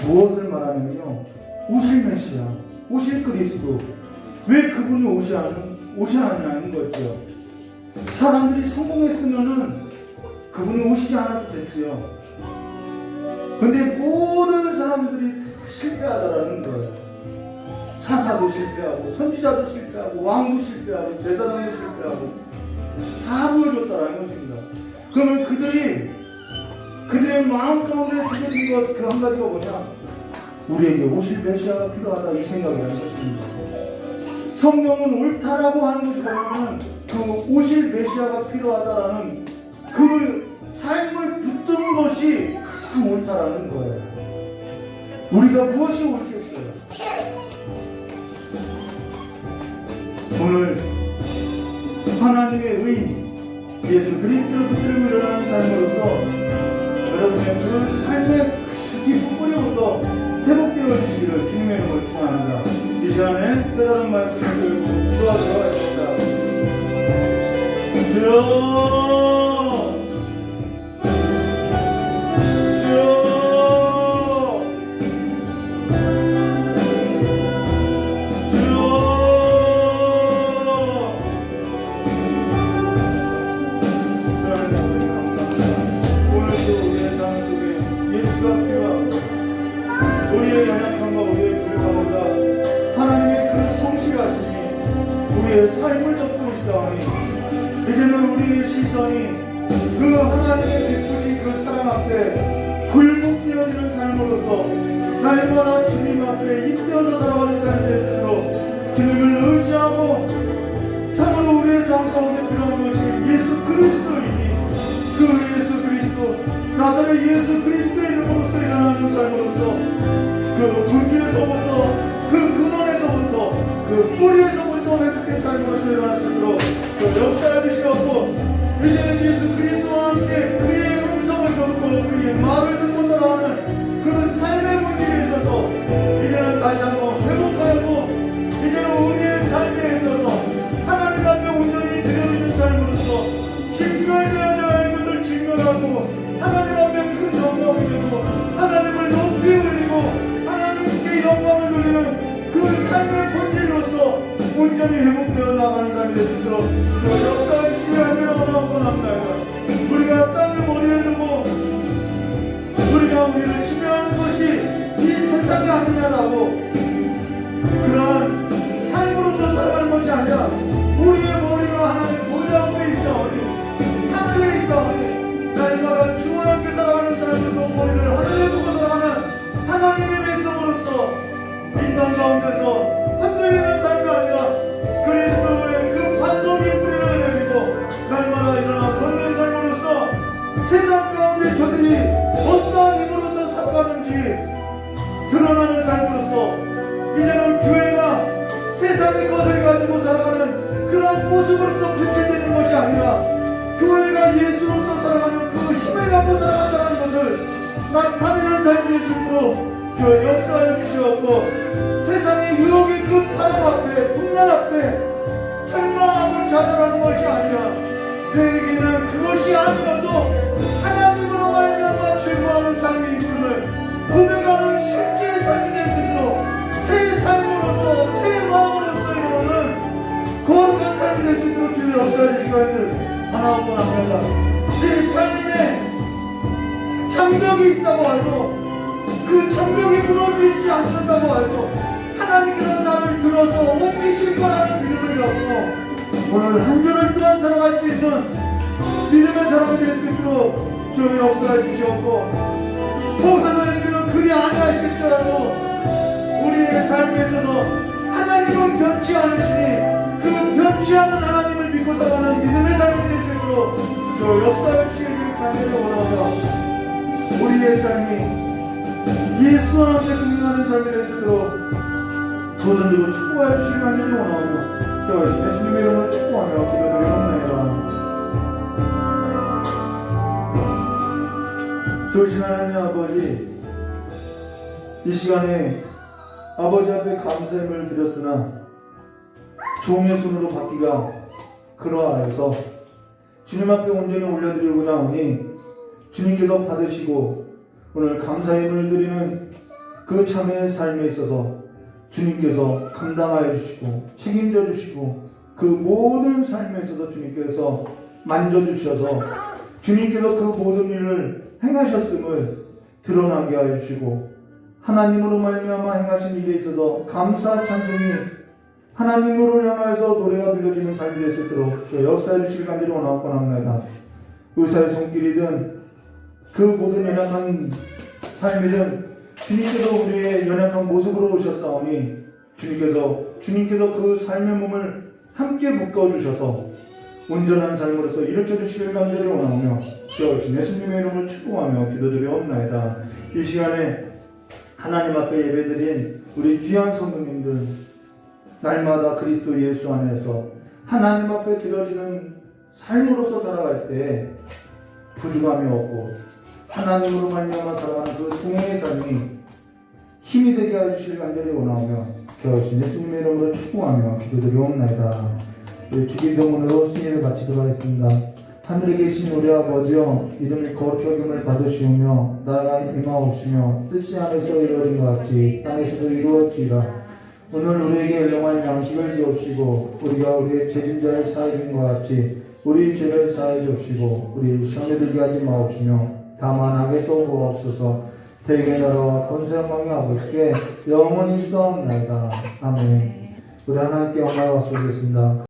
Speaker 1: 무엇을 말하냐면요 오실 메시아, 오실 그리스도 왜 그분이 오시냐는 거죠. 사람들이 성공했으면은 그분이 오시지 않아도 됐지요. 근데 모든 사람들이 다 실패하다라는 거예요. 사사도 실패하고 선지자도 실패하고 왕도 실패하고 제사장도 실패하고 다 보여줬다라는 것입니다. 그러면 그들의 마음 가운데 새겨진 것 그 한 가지가 뭐냐? 우리에게 오실 메시아가 필요하다 이 생각이라는 것입니다. 성경은 옳다라고 하는 것이 뭐냐면 그 오실 메시아가 필요하다라는 그 삶을 붙드는 것이 가장 옳다라는 거예요. 우리가 무엇이 옳겠어요? 오늘 하나님의 의인 예수 그리스도를 붙들고 일어나는 삶으로서 여러분의 그 삶의 깊은 뿌리부터 회복되어 주시기를 주님의 이름으로 축원합니다. 이 시간에 깨달은 말씀을 들고 기도하도록 하겠습니다. 주여 우리의 연약함과 우리의 불가보다 하나님의 그 성실하심이 우리의 삶을 덮고 있사오니 이제는 우리의 시선이 그 하나님의 베푸신 그 사랑 앞에 굴복되어지는 삶으로서 날마다 주님 앞에 잇대어서 살아가는 삶이 될 수 있도록 주님을 의지하고 참으로 우리의 삶 가운데 필요한 것이 예수 그리스도이니 그 예수 그리스도 나사렛 예수 그리스도의 이름으로서 일어나는 삶으로서 그 불길에서부터 그 근원에서부터 그 뿌리에서부터 회복된 삶으로서 일어날 수 있도록 그 역사해 주시옵고 이제는 예수 그리스도와 함께 그의 음성을 듣고 그의 말을 듣고 살아가는 그 삶의 본질에 있어서 이제는 다시 한번 회복하고 이제는 우리의 삶에 있어서 하나님 앞에 온전히 드려지는 삶으로서 진멸되어야 할 것을 진멸하고 하나님 앞에 큰 영광을 드리고 하나님을 높이 올리고 하나님께 영광을 돌리는 그 삶의 본질로서 온전히 회복되어 나가는 삶이 될 수 있도록 그 역사의 주야를 원하옵나이다. 우리가 땅에 머리를 두고 우리가 우리를 지배하는 것이 이 세상이 아니냐라고 그러한 삶으로서 살아가는 것이 아니라 우리의 머리가 하나님 보좌 앞에 있사오니 하늘에 있사오니 날마다 주와 함께 살아가는 삶에서 머리를 하늘에 두고 살아가는 하나님의 백성으로서 이 땅 가운데서 흔들리는 삶이 아니라 그리스도의 그 반석이 뿌리를 내리고 날마다 일어나 걷는 삶으로서 세상 가운데 저들이 어떠한 힘으로서 살아가는지 드러나는 삶으로서 이제는 교회가 세상의 것을 가지고 살아가는 그런 모습으로서 표출되는 것이 아니라 교회가 예수로서 살아가는 그 힘을 갖고 살아간다는 것을 나타내는 삶이 될 수 있도록 주여 역사해 주시옵고 세상의 유혹의 그 바람 앞에 풍랑 앞에 절망하고 좌절하는 것이 아니라 내게는 그것이 아니어도 하나님으로 말미암아 즐거워하는 삶이 있음을 고백하는 실제의 삶이 될 수 있도록 새 삶으로서 새 마음으로서 이루어오는 거룩한 삶이 될 수 있도록 주여 역사해 주시옵소서. 하나님만 합니다. 내 삶에 장벽이 있다고 알고 그 장벽이 무너지지 않는다고 알고 하나님께서 나를 들어서 옮기실 거라는 믿음을 갖고 오늘 한 주를 동안 살아갈 수 있는 믿음의 사람이 될 수 있도록 주여 역사해 주시옵고 혹 하나님께서 그리 아니하실지라도 우리의 삶에 있어서 하나님은 변치 않으시니 그 변치 않는 하나님을 믿고 살아가는 믿음의 삶이 될 수 있도록 주여 역사해 주시기를 간절히 원하오며 우리의 삶이 예수와 함께 동행하는 삶이 될 수 있도록 도전되고 축복하여 주시기 간절히 원하오며 깨어주신 예수님의 이름으로 축복하며 기도드리옵나이다. 좋으신 하나님 아버지, 이 시간에 아버지 앞에 감사함을 드렸으나 종의 손으로 받기가 그러하여서 주님 앞에 온전히 올려드리고자 하오니 주님께서 받으시고 오늘 감사의 힘을 드리는 그 참회의 삶에 있어서 주님께서 감당하여 주시고 책임져 주시고 그 모든 삶에서도 주님께서 만져주셔서 주님께서 그 모든 일을 행하셨음을 드러나게 하여 주시고 하나님으로 말미암아 행하신 일에 있어서 감사 찬송이 하나님으로 향하여서 노래가 들려지는 삶이 될 수 있도록 저 역사해 주실 간절히 원하옵고 합니다. 의사의 손길이든 그 모든 연약한 삶이든 주님께서 우리의 연약한 모습으로 오셨사오니 주님께서 그 삶의 몸을 함께 묶어주셔서 온전한 삶으로서 일으켜주시길 간절히 원하오며 주신 예수님의 이름으로 축복하며 기도드리옵나이다. 이 시간에 하나님 앞에 예배드린 우리 귀한 성도님들 날마다 그리스도 예수 안에서 하나님 앞에 드려지는 삶으로서 살아갈 때 부족함이 없고 하나님으로 말미암아 살아가는 그 동행의 삶이 힘이 되게 하여 주시길 간절히 원하오며 주신 예수님의 이름으로 축복하며 기도드리옵나이다. 우리 주기도문으로 승리를 마치도록 하겠습니다. 하늘에 계신 우리 아버지여 이름이 거룩히 여김을 받으시오며 나라가 임하옵시며 뜻이 하늘에서 이루어진 것 같이 땅에서도 이루어지이다. 오늘 우리에게 일용할 양식을 주옵시고 우리가 우리의 죄진자를 사하여 준 것 같이 우리 죄를 사하여 주옵시고 우리 시험에 들게 하지 마옵시며 다만 악에서 구하옵소서. 대개 나라와 권세 영광이 아버지께 영원히 있사옵나이다. 아멘. 우리 하나님께 영광을 받습니다.